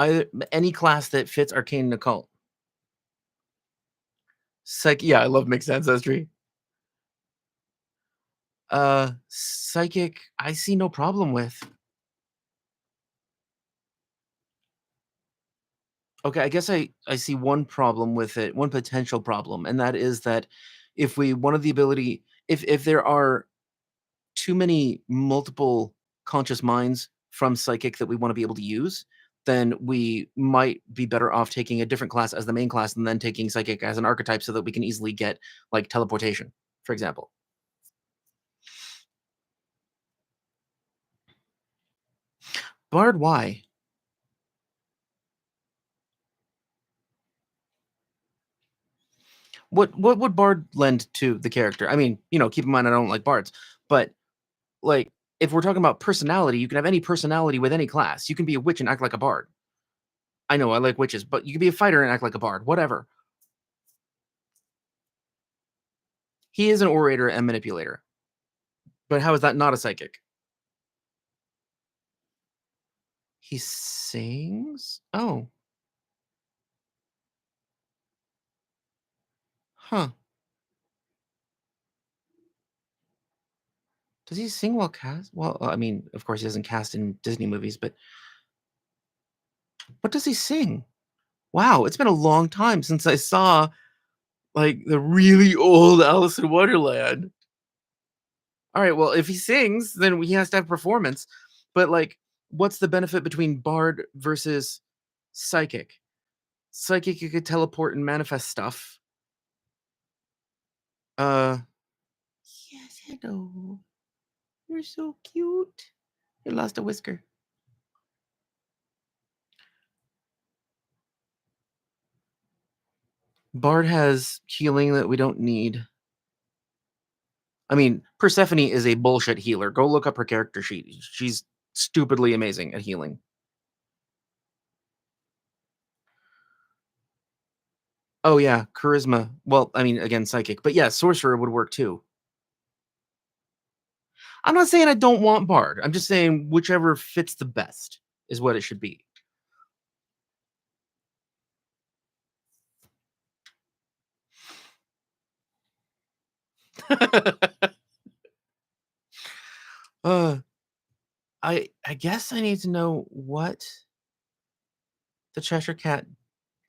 Speaker 1: any class that fits arcane and occult. Yeah, I love mixed ancestry. Psychic, I see no problem with. Okay, I guess I see one problem with it, one potential problem, and that is that if we one of the ability if there are too many multiple conscious minds from psychic that we want to be able to use, then we might be better off taking a different class as the main class and then taking psychic as an archetype so that we can easily get like teleportation, for example. Bard, why? What would Bard lend to the character? I mean, keep in mind I don't like bards, but like if we're talking about personality, you can have any personality with any class. You can be a witch and act like a bard. I know I like witches, but you can be a fighter and act like a bard. Whatever. He is an orator and manipulator. But how is that not a psychic? He sings? Oh. Huh. Does he sing while cast? Well, I mean, of course he doesn't cast in Disney movies, but what does he sing? Wow, it's been a long time since I saw like the really old Alice in Wonderland. All right, well, if he sings, then he has to have performance. But like, what's the benefit between bard versus psychic? Psychic, you could teleport and manifest stuff. Uh, yes, hello. You're so cute. You lost a whisker. Bard has healing that we don't need. I mean, Persephone is a bullshit healer. Go look up her character sheet. She's stupidly amazing at healing. Oh yeah, charisma. Well, I mean, again, psychic, but yeah, sorcerer would work too. I'm not saying I don't want bard. I'm just saying whichever fits the best is what it should be. uh, I guess I need to know what the Cheshire Cat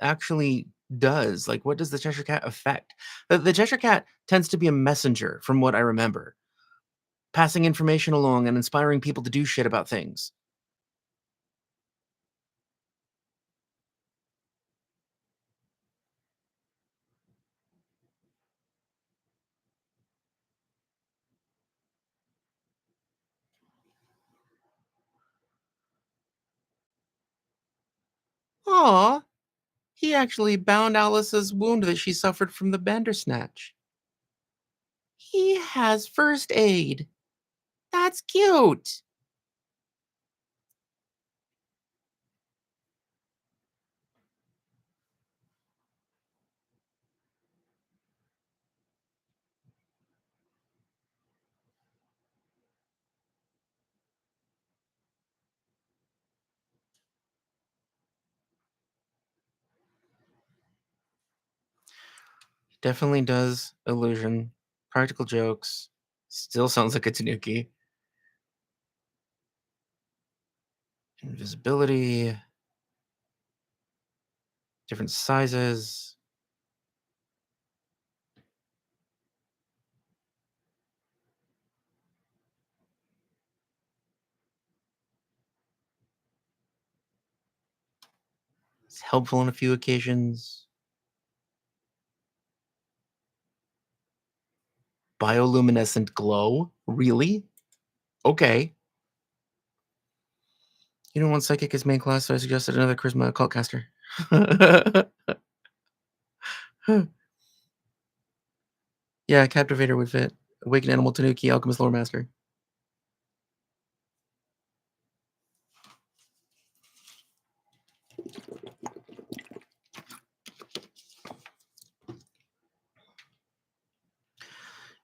Speaker 1: actually does. Like, what does the Cheshire Cat affect? The Cheshire Cat tends to be a messenger, from what I remember, passing information along and inspiring people to do shit about things. Aw, he actually bound Alice's wound that she suffered from the Bandersnatch. He has first aid. That's cute. Definitely does illusion. Practical jokes. Still sounds like a Tanuki. Invisibility. Different sizes. It's helpful on a few occasions. Bioluminescent glow? Really? Okay. You don't want psychic as main class, so I suggested another charisma occult caster. Yeah, Captivator would fit. Awakened Animal Tanuki, Alchemist Lore Master.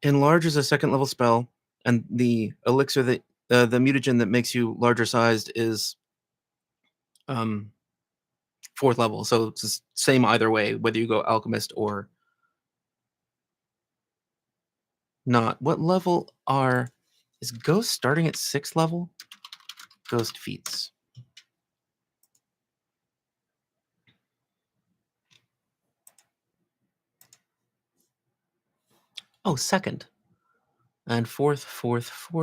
Speaker 1: Enlarge is a second level spell, and the elixir that the mutagen that makes you larger sized is um fourth level. So it's the same either way, whether you go alchemist or not. What level is Ghost starting at 6th level? Ghost feats. Oh, second. And fourth,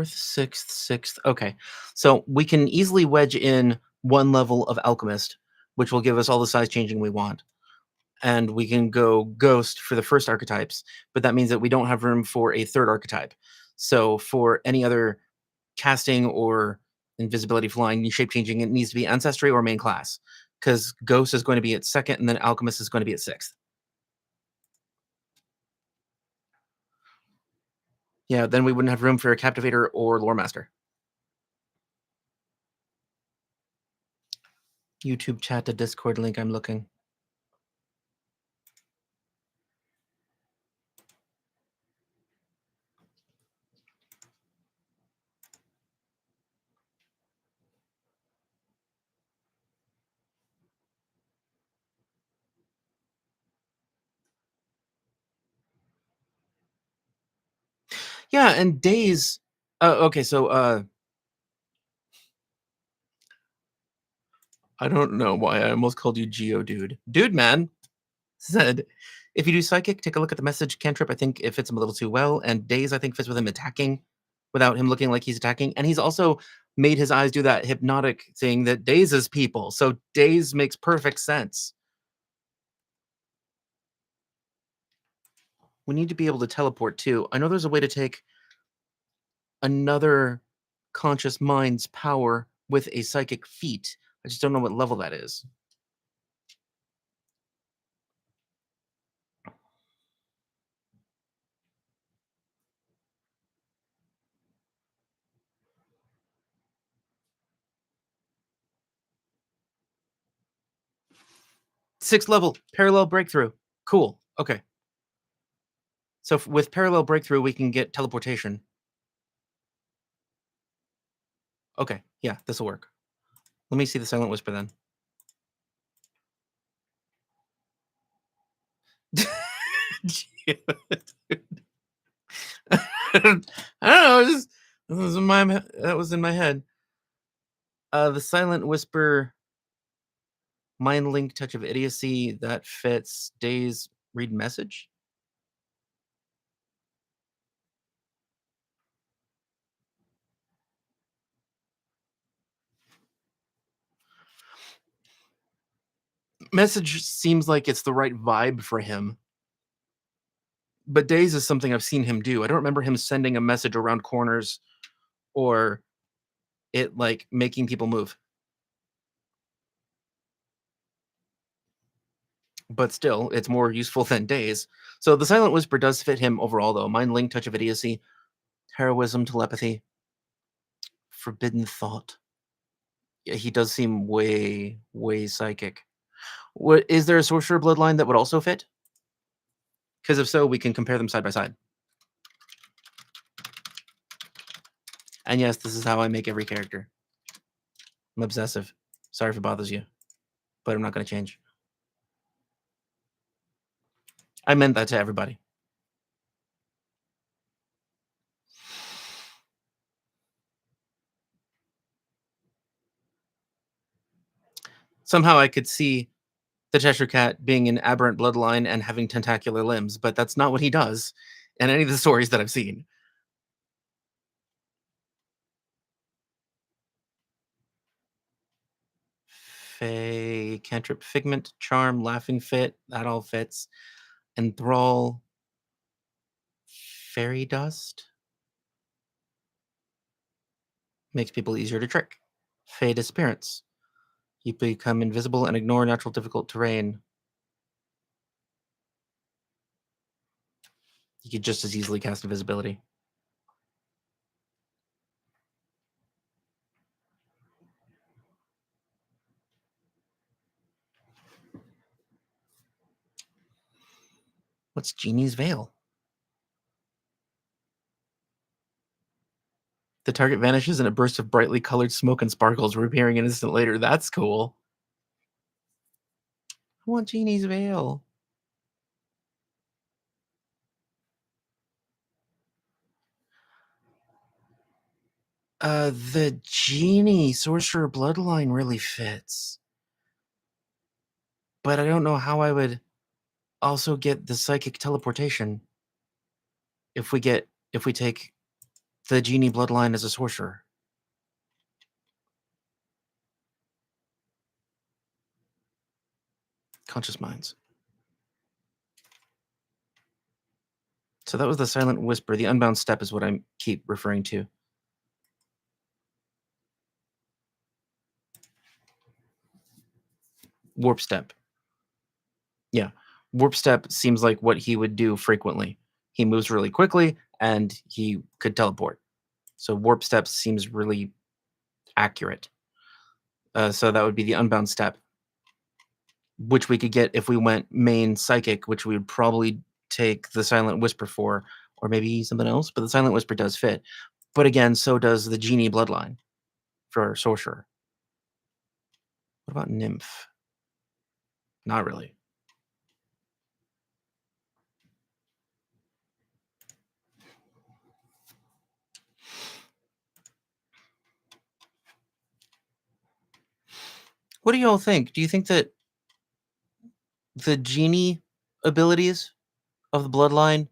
Speaker 1: sixth, sixth. Okay. So we can easily wedge in one level of alchemist, which will give us all the size changing we want. And we can go ghost for the first archetypes, but that means that we don't have room for a third archetype. So for any other casting or invisibility, flying, shape changing, it needs to be ancestry or main class, because ghost is going to be at second and then alchemist is going to be at sixth. Yeah, then we wouldn't have room for a captivator or lore master. YouTube chat to Discord link. I'm looking. Yeah, and Days. Okay, so I don't know why I almost called you Geodude. Dude Man said, if you do Psychic, take a look at the message cantrip. I think it fits him a little too well. And Days, I think, fits with him attacking without him looking like he's attacking. And he's also made his eyes do that hypnotic thing that dazes people. So Days makes perfect sense. We need to be able to teleport too. I know there's a way to take another conscious mind's power with a psychic feat. I just don't know what level that is. Sixth level, parallel breakthrough. Cool. Okay. So with parallel breakthrough, we can get teleportation. Okay. Yeah, this will work. Let me see the Silent Whisper then. I don't know. That was in my head. The Silent Whisper, Mind Link, Touch of Idiocy, that fits. Days, Read Message. Message seems like it's the right vibe for him. But Days is something I've seen him do. I don't remember him sending a message around corners or it like making people move. But still, it's more useful than Days. So the Silent Whisper does fit him overall, though. Mind Link, Touch of Idiocy, Heroism, Telepathy, Forbidden Thought. Yeah, he does seem way, way psychic. What is there a sorcerer bloodline that would also fit? Because if so, we can compare them side by side. And yes, this is how I make every character. I'm obsessive. Sorry if it bothers you, but I'm not going to change. I meant that to everybody. Somehow I could see the Cheshire Cat being an aberrant bloodline and having tentacular limbs, but that's not what he does in any of the stories that I've seen. Fey, Cantrip, Figment, Charm, Laughing Fit, that all fits. Enthrall, Fairy Dust. Makes people easier to trick. Fey Disappearance. You become invisible and ignore natural difficult terrain. You could just as easily cast invisibility. What's Genie's Veil? The target vanishes in a burst of brightly colored smoke and sparkles, reappearing an instant later. That's cool. I want Genie's Veil. The Genie Sorcerer Bloodline really fits. But I don't know how I would also get the psychic teleportation if we take the Genie Bloodline as a sorcerer. Conscious Minds. So that was the Silent Whisper. The Unbound Step is what I keep referring to. Warp Step. Yeah. Warp Step seems like what he would do frequently. He moves really quickly and he could teleport. So Warp Step seems really accurate. So that would be the Unbound Step, which we could get if we went main Psychic, which we would probably take the Silent Whisper for, or maybe something else. But the Silent Whisper does fit. But again, so does the Genie Bloodline for Sorcerer. What about Nymph? Not really. What do you all think? Do you think that the Genie abilities of the Bloodline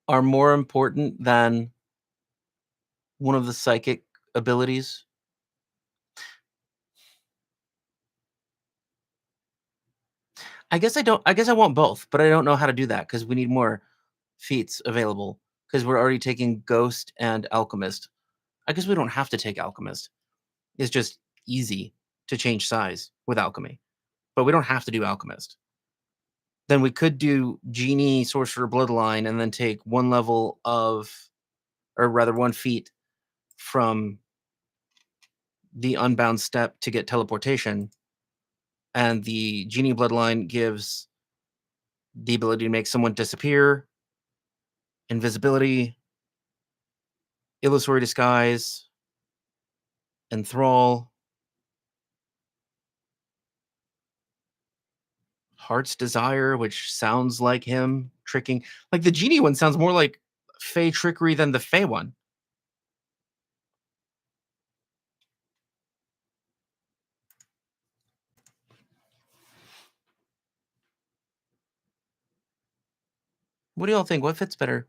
Speaker 1: are more important than one of the Psychic abilities? I guess I want both, but I don't know how to do that because we need more feats available because we're already taking Ghost and Alchemist. I guess we don't have to take Alchemist. It's just easy to change size with Alchemy, but we don't have to do Alchemist. Then we could do Genie, Sorcerer, Bloodline, and then take one level of, or rather one feat from the Unbound Step to get teleportation. And the Genie Bloodline gives the ability to make someone disappear, invisibility, illusory disguise, enthrall, heart's desire, which sounds like him tricking. Like the Genie one sounds more like Fey trickery than the Fey one. What do y'all think? What fits better?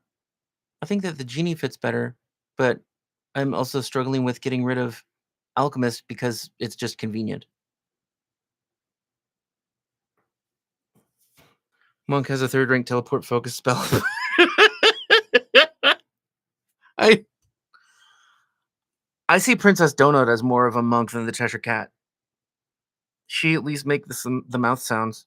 Speaker 1: I think that the Genie fits better, but I'm also struggling with getting rid of Alchemist because it's just convenient. Monk has a third rank teleport focus spell. I see Princess Donut as more of a monk than the Cheshire Cat. She at least make the mouth sounds.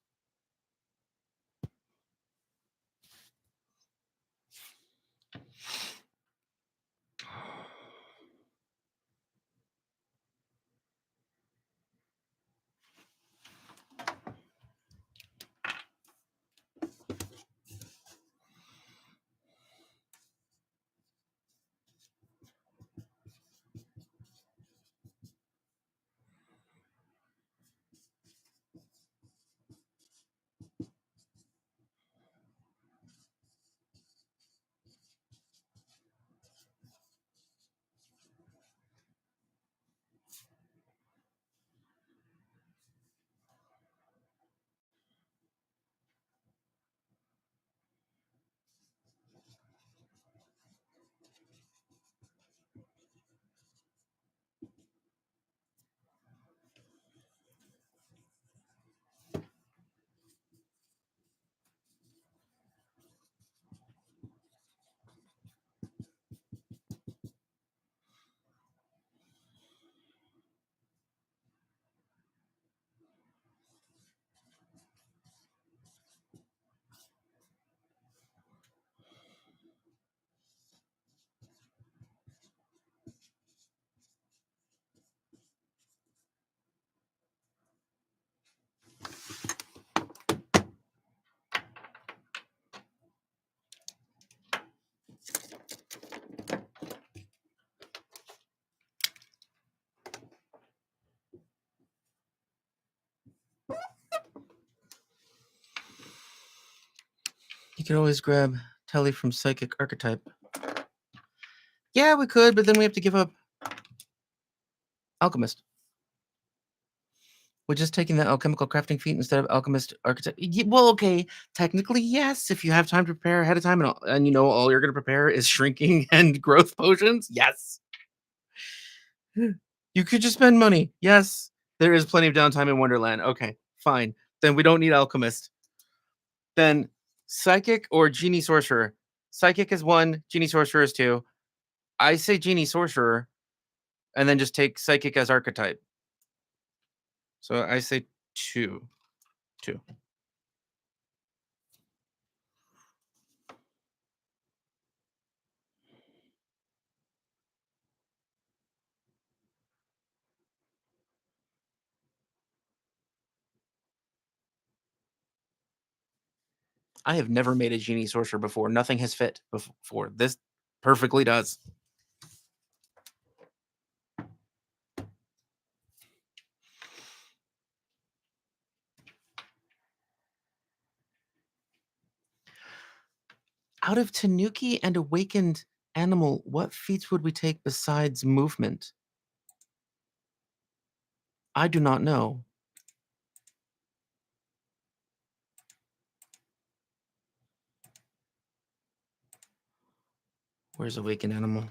Speaker 1: You could always grab Telly from Psychic Archetype. Yeah, we could, but then we have to give up Alchemist. We're just taking the alchemical crafting feat instead of Alchemist Archetype. Well, okay, technically, yes. If you have time to prepare ahead of time and you know all you're going to prepare is shrinking and growth potions, yes. You could just spend money. Yes, there is plenty of downtime in Wonderland. Okay, fine. Then we don't need Alchemist. Then Psychic or Genie Sorcerer. Psychic is 1, Genie Sorcerer is 2. I say Genie Sorcerer, and then just take Psychic as archetype. So I say 2. 2. I have never made a genie sorcerer before. Nothing has fit before. This perfectly does. Out of Tanuki and awakened animal, what feats would we take besides movement? I do not know. Where's awakened animal?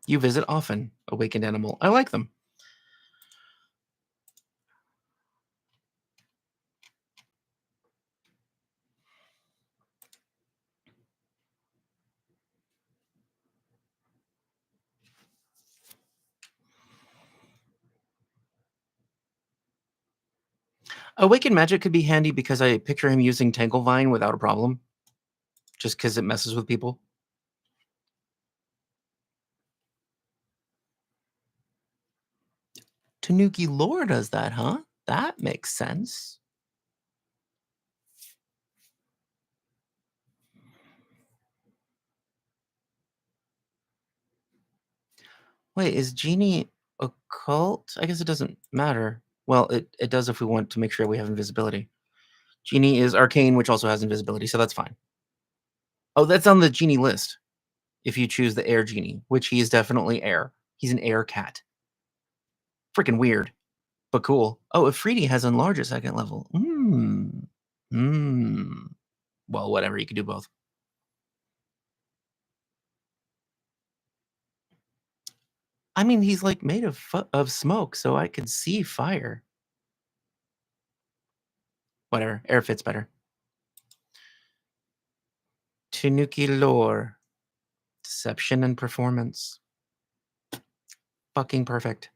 Speaker 1: You visit often, awakened animal. I like them. Awakened magic could be handy because I picture him using Tanglevine without a problem. Just because it messes with people. Tanuki lore does that, huh? That makes sense. Wait, is Genie occult? I guess it doesn't matter. Well, it does if we want to make sure we have invisibility. Genie is arcane, which also has invisibility, so that's fine. Oh, that's on the Genie list. If you choose the air Genie, which he is definitely air. He's an air cat. Freaking weird, but cool. Oh, Afridi has enlarge at second level. Well, whatever, you can do both. I mean, he's like made of smoke, so I could see fire. Whatever, air fits better. Tanuki lore, deception and performance. Fucking perfect.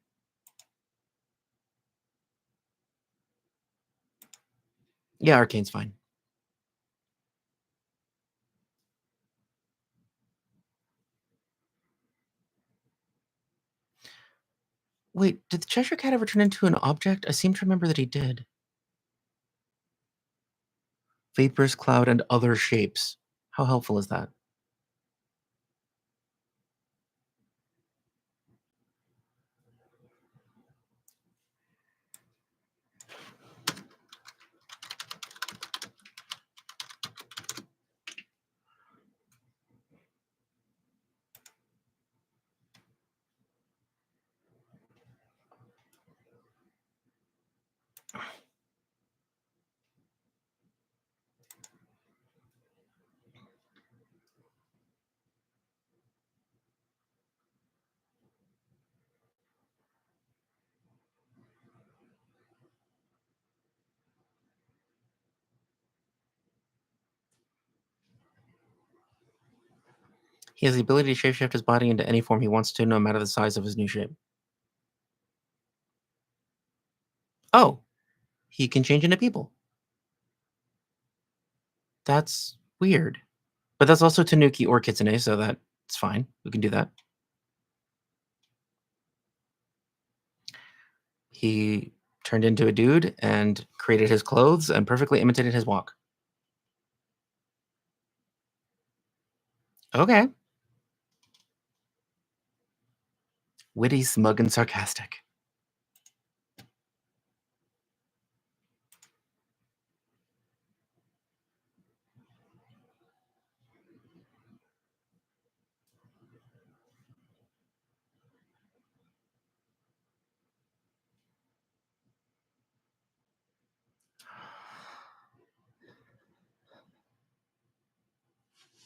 Speaker 1: Yeah, arcane's fine. Wait, did the Cheshire Cat ever turn into an object? I seem to remember that he did. Vapors, cloud, and other shapes. How helpful is that? He has the ability to shapeshift his body into any form he wants to, no matter the size of his new shape. Oh, he can change into people. That's weird. But that's also Tanuki or Kitsune, so that's fine. We can do that. He turned into a dude and created his clothes and perfectly imitated his walk. Okay. Witty, smug, and sarcastic.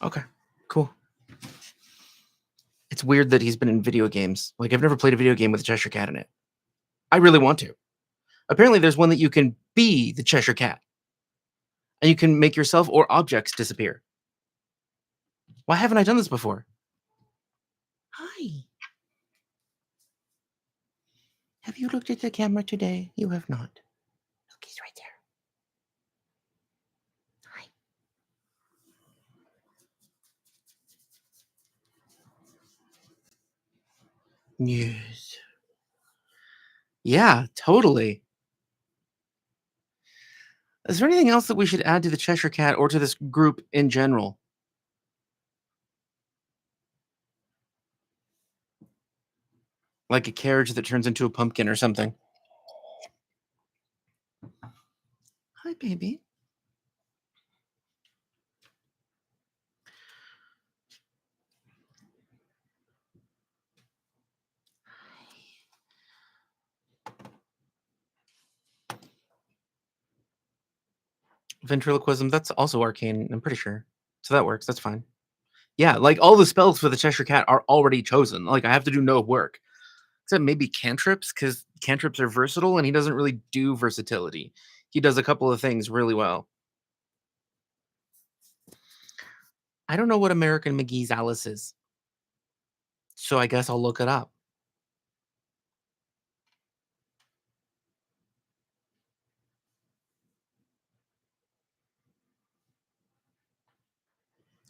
Speaker 1: Okay, cool. It's weird that he's been in video games. Like, I've never played a video game with a Cheshire Cat in it. I really want to. Apparently, there's one that you can be the Cheshire Cat. And you can make yourself or objects disappear. Why haven't I done this before? Hi. Have you looked at the camera today? You have not. Look, he's right there. Hi. Yes. Yeah, totally. Is there anything else that we should add to the Cheshire Cat or to this group in general? Like a carriage that turns into a pumpkin or something. Hi, baby. Ventriloquism, that's also arcane, I'm pretty sure. So that works, that's fine. Yeah, like all the spells for the Cheshire Cat are already chosen. Like I have to do no work. Except maybe cantrips, because cantrips are versatile and he doesn't really do versatility. He does a couple of things really well. I don't know what American McGee's Alice is. So I guess I'll look it up.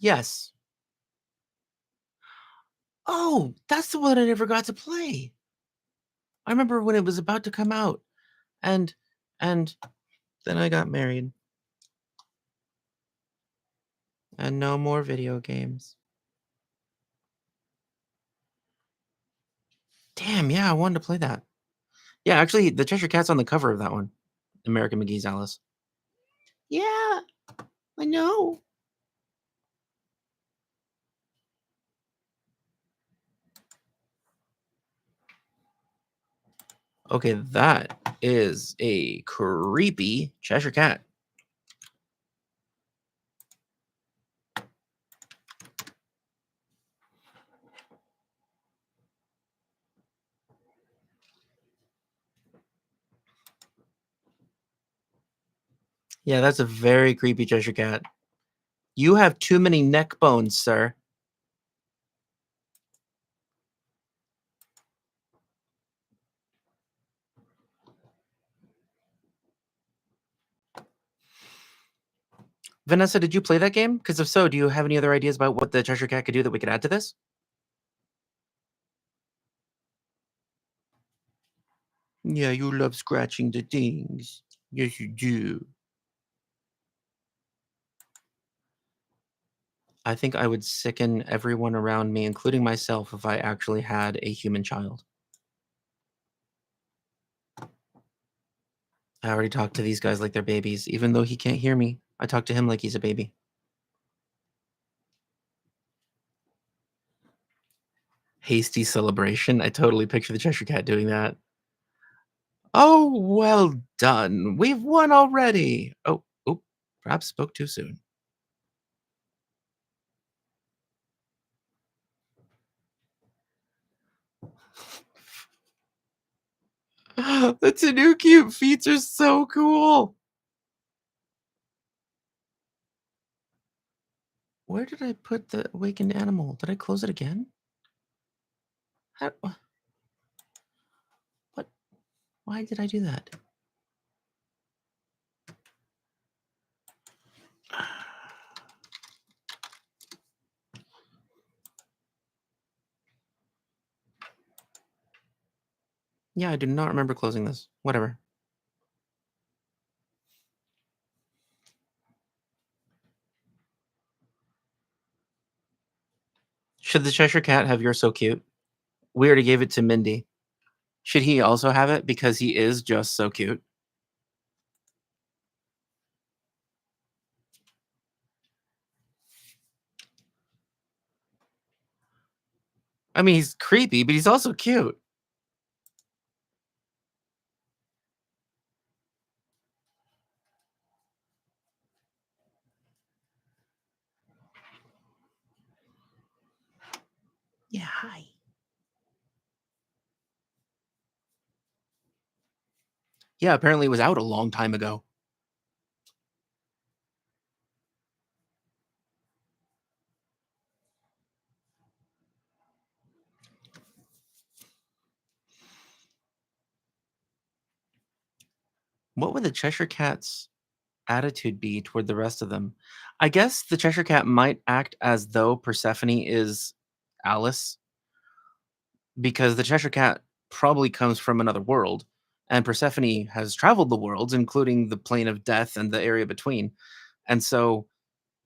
Speaker 1: Yes. Oh, that's the one I never got to play. I remember when it was about to come out. And and then I got married. And no more video games. Damn, yeah, I wanted to play that. Yeah, actually, the Cheshire Cat's on the cover of that one. American McGee's Alice. Yeah, I know. Okay, that is a creepy Cheshire Cat. Yeah, that's a very creepy Cheshire Cat. You have too many neck bones, sir. Vanessa, did you play that game? Because if so, do you have any other ideas about what the Cheshire Cat could do that we could add to this? Yeah, you love scratching the things. Yes, you do. I think I would sicken everyone around me, including myself, if I actually had a human child. I already talk to these guys like they're babies. Even though he can't hear me, I talk to him like he's a baby. Hasty celebration. I totally picture the Cheshire Cat doing that. Oh, well done. We've won already. Oh, perhaps spoke too soon. The Tanuki feats are so cool. Where did I put the awakened animal? Did I close it again? How, what? Why did I do that? Yeah, I do not remember closing this. Whatever. Should the Cheshire Cat have You're So Cute? We already gave it to Mindy. Should he also have it because he is just so cute? I mean, he's creepy, but he's also cute. Yeah, hi. Yeah, apparently it was out a long time ago. What would the Cheshire Cat's attitude be toward the rest of them? I guess the Cheshire Cat might act as though Persephone is Alice, because the Cheshire Cat probably comes from another world, And Persephone has traveled the worlds, including the plane of death and the area between. And so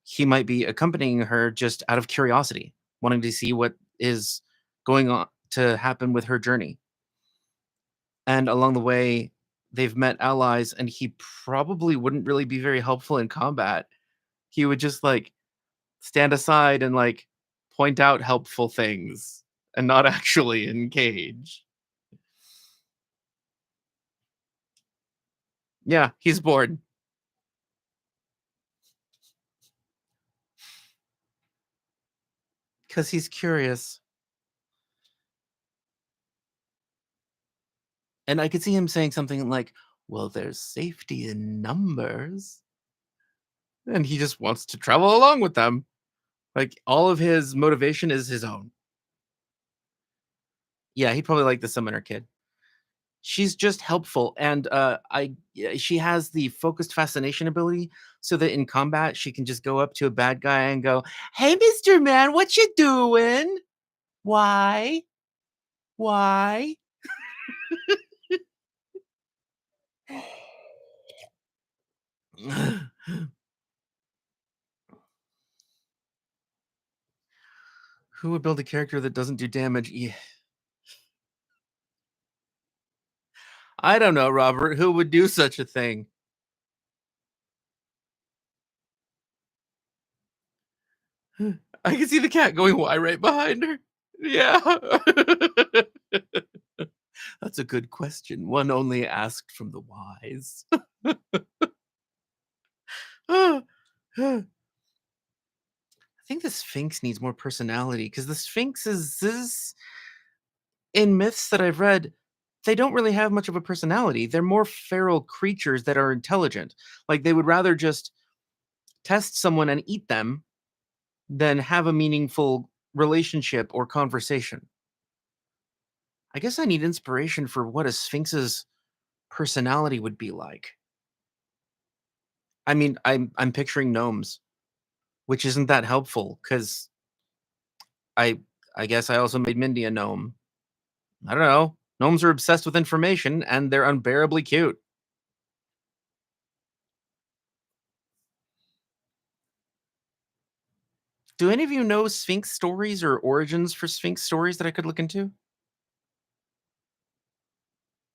Speaker 1: he might be accompanying her just out of curiosity, wanting to see what is going on to happen with her journey. And along the way, they've met allies, and he probably wouldn't really be very helpful in combat. He would just like stand aside and like point out helpful things and not actually engage. Yeah, he's bored because he's curious. And I could see him saying something like, well, there's safety in numbers. And he just wants to travel along with them. Like all of his motivation is his own. Yeah, he'd probably like the summoner kid. She's just helpful, and she has the focused fascination ability, so that in combat she can just go up to a bad guy and go, "Hey, Mister Man, what you doing? Why? Why?" Who would build a character that doesn't do damage? Yeah. I don't know, Robert. Who would do such a thing? I can see the cat going why right behind her. Yeah. That's a good question. One only asked from the wise. I think the Sphinx needs more personality because the Sphinx is in myths that I've read, they don't really have much of a personality. They're more feral creatures that are intelligent. Like they would rather just test someone and eat them than have a meaningful relationship or conversation. I guess I need inspiration for what a Sphinx's personality would be like. I mean, I'm picturing gnomes, which isn't that helpful because I I guess I also made Mindy a gnome. I don't know. Gnomes are obsessed with information and they're unbearably cute. Do any of you know Sphinx stories or origins for Sphinx stories that I could look into?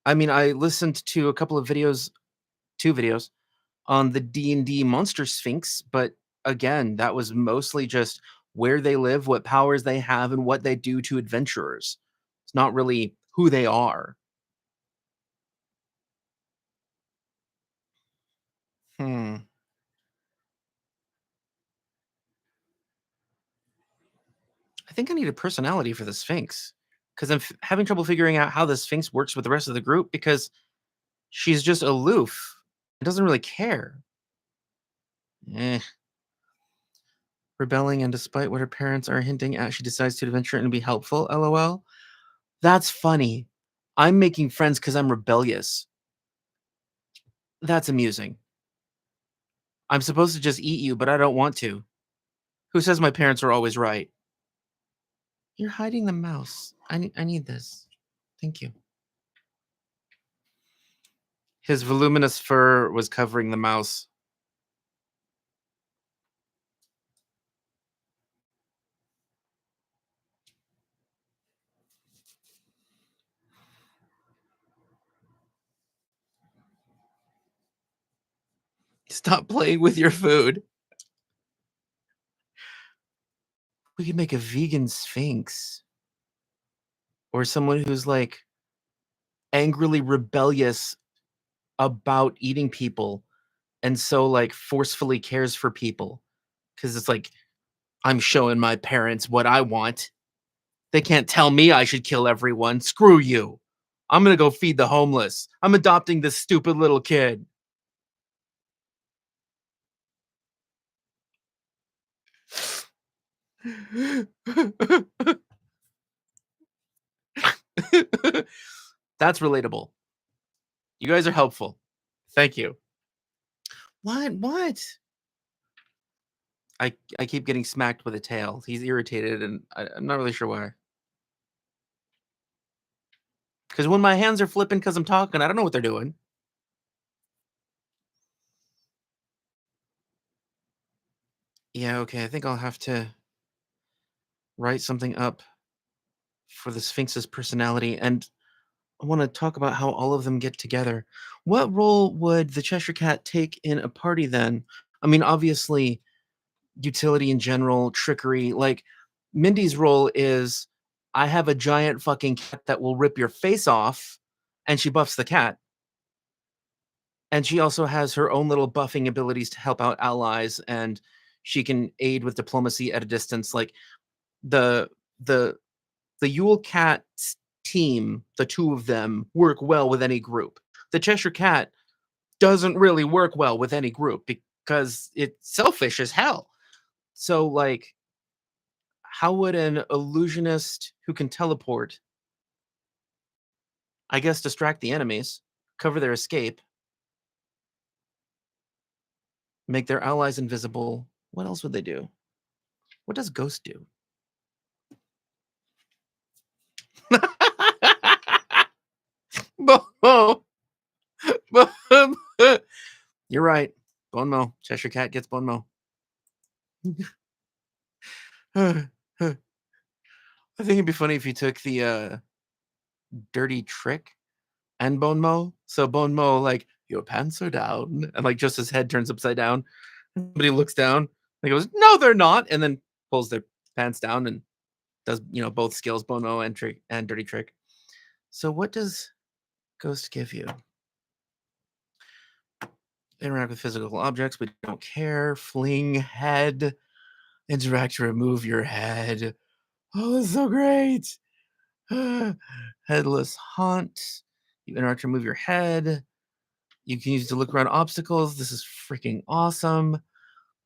Speaker 1: I mean, I listened to a couple of videos, two videos on the D&D monster Sphinx, but again, that was mostly just where they live, what powers they have, and what they do to adventurers. It's not really who they are. Hmm. I think I need a personality for the Sphinx because having trouble figuring out how the Sphinx works with the rest of the group because she's just aloof. It doesn't really care. Eh. Rebelling, and despite what her parents are hinting at, she decides to adventure and be helpful. LOL. That's funny. I'm making friends because I'm rebellious. That's amusing. I'm supposed to just eat you, but I don't want to. Who says my parents are always right? You're hiding the mouse. I need this. Thank you. His voluminous fur was covering the mouse. Stop playing with your food. We could make a vegan Sphinx. Or someone who's like angrily rebellious about eating people and so like forcefully cares for people because it's like I'm showing my parents what I want. They can't tell me I should kill everyone. Screw you. I'm gonna go feed the homeless. I'm adopting this stupid little kid. That's relatable. You guys are helpful. Thank you. What? I keep getting smacked with a tail. He's irritated and I'm not really sure why. Because when my hands are flipping because I'm talking, I don't know what they're doing. Yeah, okay. I think I'll have to write something up for the Sphinx's personality, and I want to talk about how all of them get together. What role would the Cheshire Cat take in a party then? I mean, obviously, utility in general, trickery. Like, Mindy's role is I have a giant fucking cat that will rip your face off, and she buffs the cat. And she also has her own little buffing abilities to help out allies, and she can aid with diplomacy at a distance. Like, the the the Yule Cat's team, the two of them, work well with any group. The Cheshire Cat doesn't really work well with any group because it's selfish as hell. So, like, how would an illusionist who can teleport, I guess, distract the enemies, cover their escape, make their allies invisible? What else would they do? What does Ghost do? Bo- You're right. Bone Mo. Cheshire Cat gets Bone Mo. I think it'd be funny if you took the dirty trick and Bone Mo. So Bone Mo, like, your pants are down, and like just his head turns upside down. Somebody looks down, and he goes, "No, they're not," and then pulls their pants down and does both skills, Bone Mo and trick and dirty trick. So what does Ghost give you? Interact with physical objects, but don't care. Fling head. Interact to remove your head. Oh, that's so great. Headless haunt. You interact to remove your head. You can use it to look around obstacles. This is freaking awesome.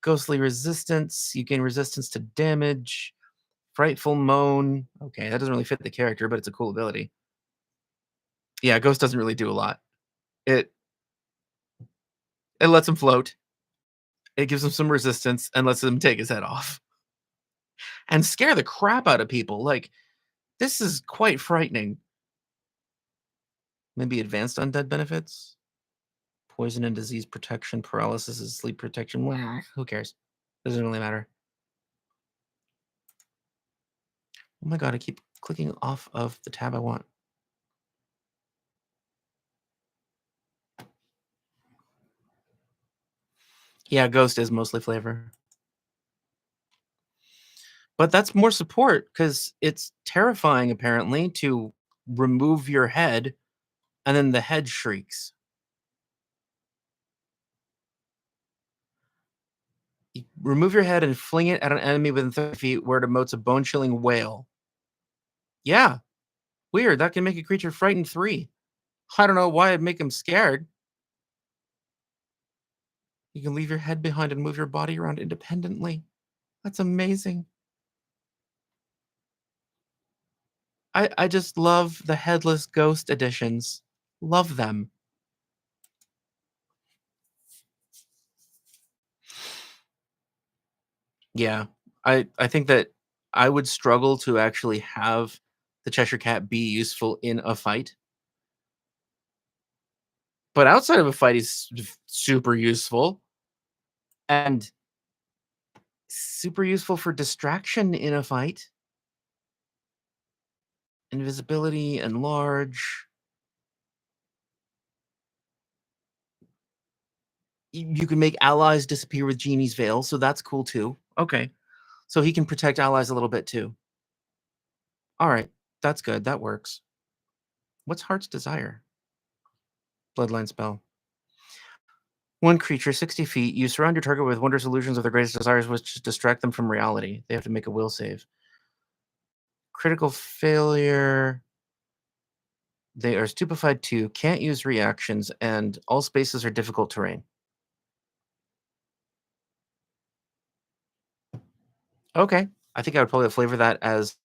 Speaker 1: Ghostly resistance. You gain resistance to damage. Frightful moan. Okay, that doesn't really fit the character, but it's a cool ability. Yeah, Ghost doesn't really do a lot. It it lets him float. It gives him some resistance and lets him take his head off and scare the crap out of people. Like, this is quite frightening. Maybe advanced undead benefits. Poison and disease protection, paralysis and sleep protection. Who cares? Doesn't really matter. Oh my god, I keep clicking off of the tab I want. Yeah, Ghost is mostly flavor. But that's more support because it's terrifying, apparently, to remove your head and then the head shrieks. You remove your head and fling it at an enemy within 30 feet where it emotes a bone chilling wail. Yeah, weird. That can make a creature frightened 3. I don't know why it'd make him scared. You can leave your head behind and move your body around independently. That's amazing. I just love the headless ghost editions. Love them. Yeah. I think that I would struggle to actually have the Cheshire Cat be useful in a fight. But outside of a fight, he's super useful. And super useful for distraction in a fight. Invisibility, enlarge. You can make allies disappear with Genie's Veil, so that's cool too. Okay. So he can protect allies a little bit too. All right. That's good. That works. What's Heart's Desire? Bloodline spell. One creature, 60 feet. You surround your target with wondrous illusions of their greatest desires, which distract them from reality. They have to make a will save. Critical failure. They are stupefied too, can't use reactions, and all spaces are difficult terrain. Okay. I think I would probably flavor that as,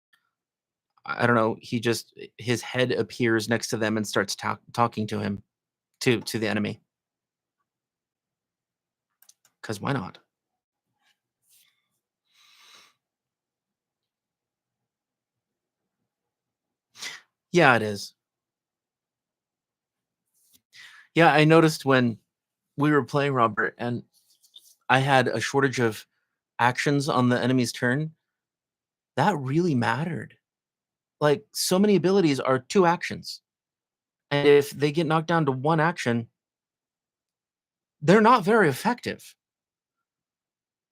Speaker 1: I don't know, his head appears next to them and starts talking to him, to the enemy. Because why not? Yeah, it is. Yeah, I noticed when we were playing, Robert, and I had a shortage of actions on the enemy's turn. That really mattered. Like, so many abilities are 2 actions, and if they get knocked down to 1 action, they're not very effective.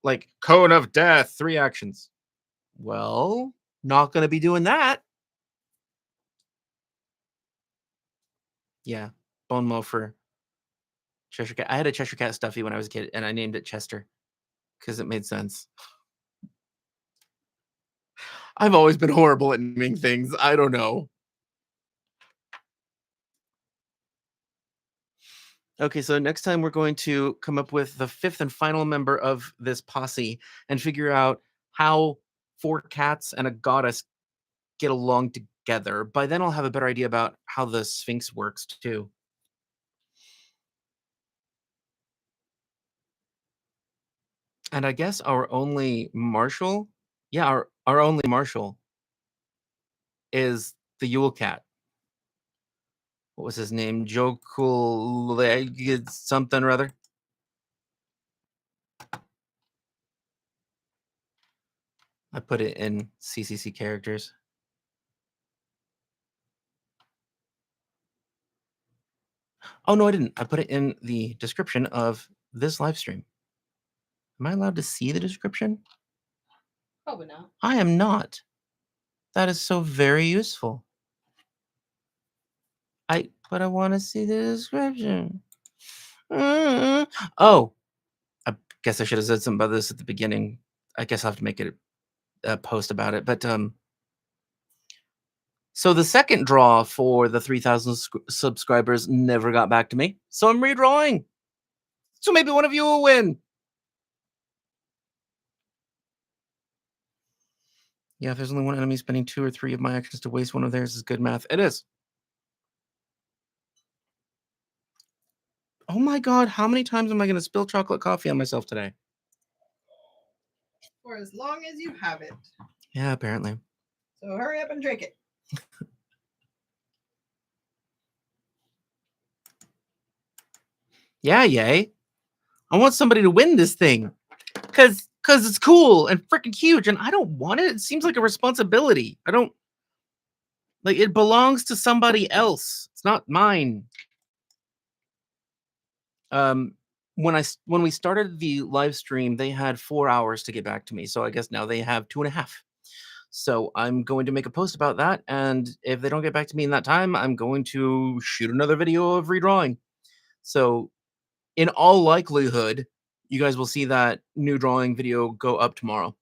Speaker 1: Like, Cone of Death, 3 actions. Well, not gonna be doing that. Yeah, Bone Mow for Cheshire Cat. I had a Cheshire Cat stuffy when I was a kid, and I named it Chester because it made sense. I've always been horrible at naming things. I don't know. Okay, so next time we're going to come up with the 5th and final member of this posse and figure out how 4 cats and a goddess get along together. By then, I'll have a better idea about how the Sphinx works too. And I guess our only marshal, yeah, our only marshal is the Yule Cat. What was his name? Jokul something or other. I put it in CCC characters. Oh, no, I didn't. I put it in the description of this live stream. Am I allowed to see the description?
Speaker 2: Probably not.
Speaker 1: I am not. That is so very useful. But I want to see the description. Oh, I guess I should have said something about this at the beginning. I guess I'll have to make it a post about it. But so the second draw for the 3,000 subscribers never got back to me. So I'm redrawing. So maybe one of you will win. Yeah, if there's only one enemy, spending 2 or 3 of my actions to waste one of theirs is good math. It is. Oh my god, how many times am I going to spill chocolate coffee on myself today?
Speaker 2: For as long as you have it.
Speaker 1: Yeah, apparently.
Speaker 2: So hurry up and drink it.
Speaker 1: Yeah, yay. I want somebody to win this thing. Cause it's cool and freaking huge, and I don't want it. It seems like a responsibility. I don't like it belongs to somebody else. It's not mine. When we started the live stream, they had 4 hours to get back to me. So I guess now they have 2.5. So I'm going to make a post about that, and if they don't get back to me in that time, I'm going to shoot another video of redrawing. So in all likelihood, you guys will see that new drawing video go up tomorrow.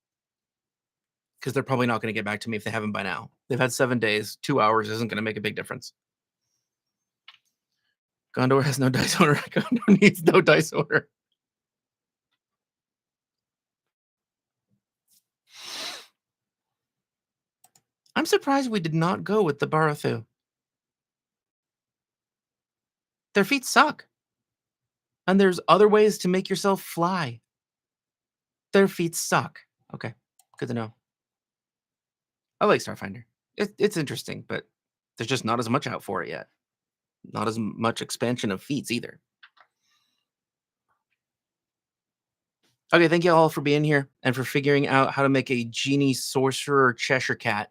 Speaker 1: Because they're probably not going to get back to me if they haven't by now. They've had 7 days. 2 hours isn't going to make a big difference. Gondor has no dice owner. Gondor needs no dice owner. I'm surprised we did not go with the Barathu. Their feet suck. And there's other ways to make yourself fly. Their feet suck. Okay, good to know. I like Starfinder. It's interesting, but there's just not as much out for it yet. Not as much expansion of feats either. Okay, thank you all for being here and for figuring out how to make a genie sorcerer Cheshire Cat.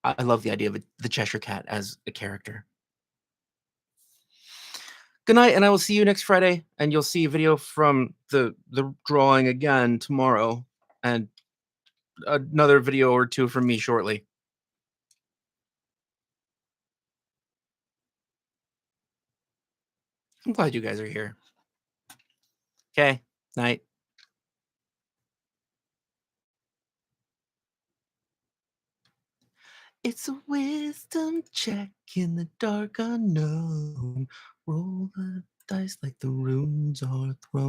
Speaker 1: I love the idea of the Cheshire Cat as a character. Good night, and I will see you next Friday, and you'll see a video from the drawing again tomorrow, and another video or 2 from me shortly. I'm glad you guys are here. Okay, night. It's a wisdom check in the dark unknown. Roll the dice like the runes are thrown.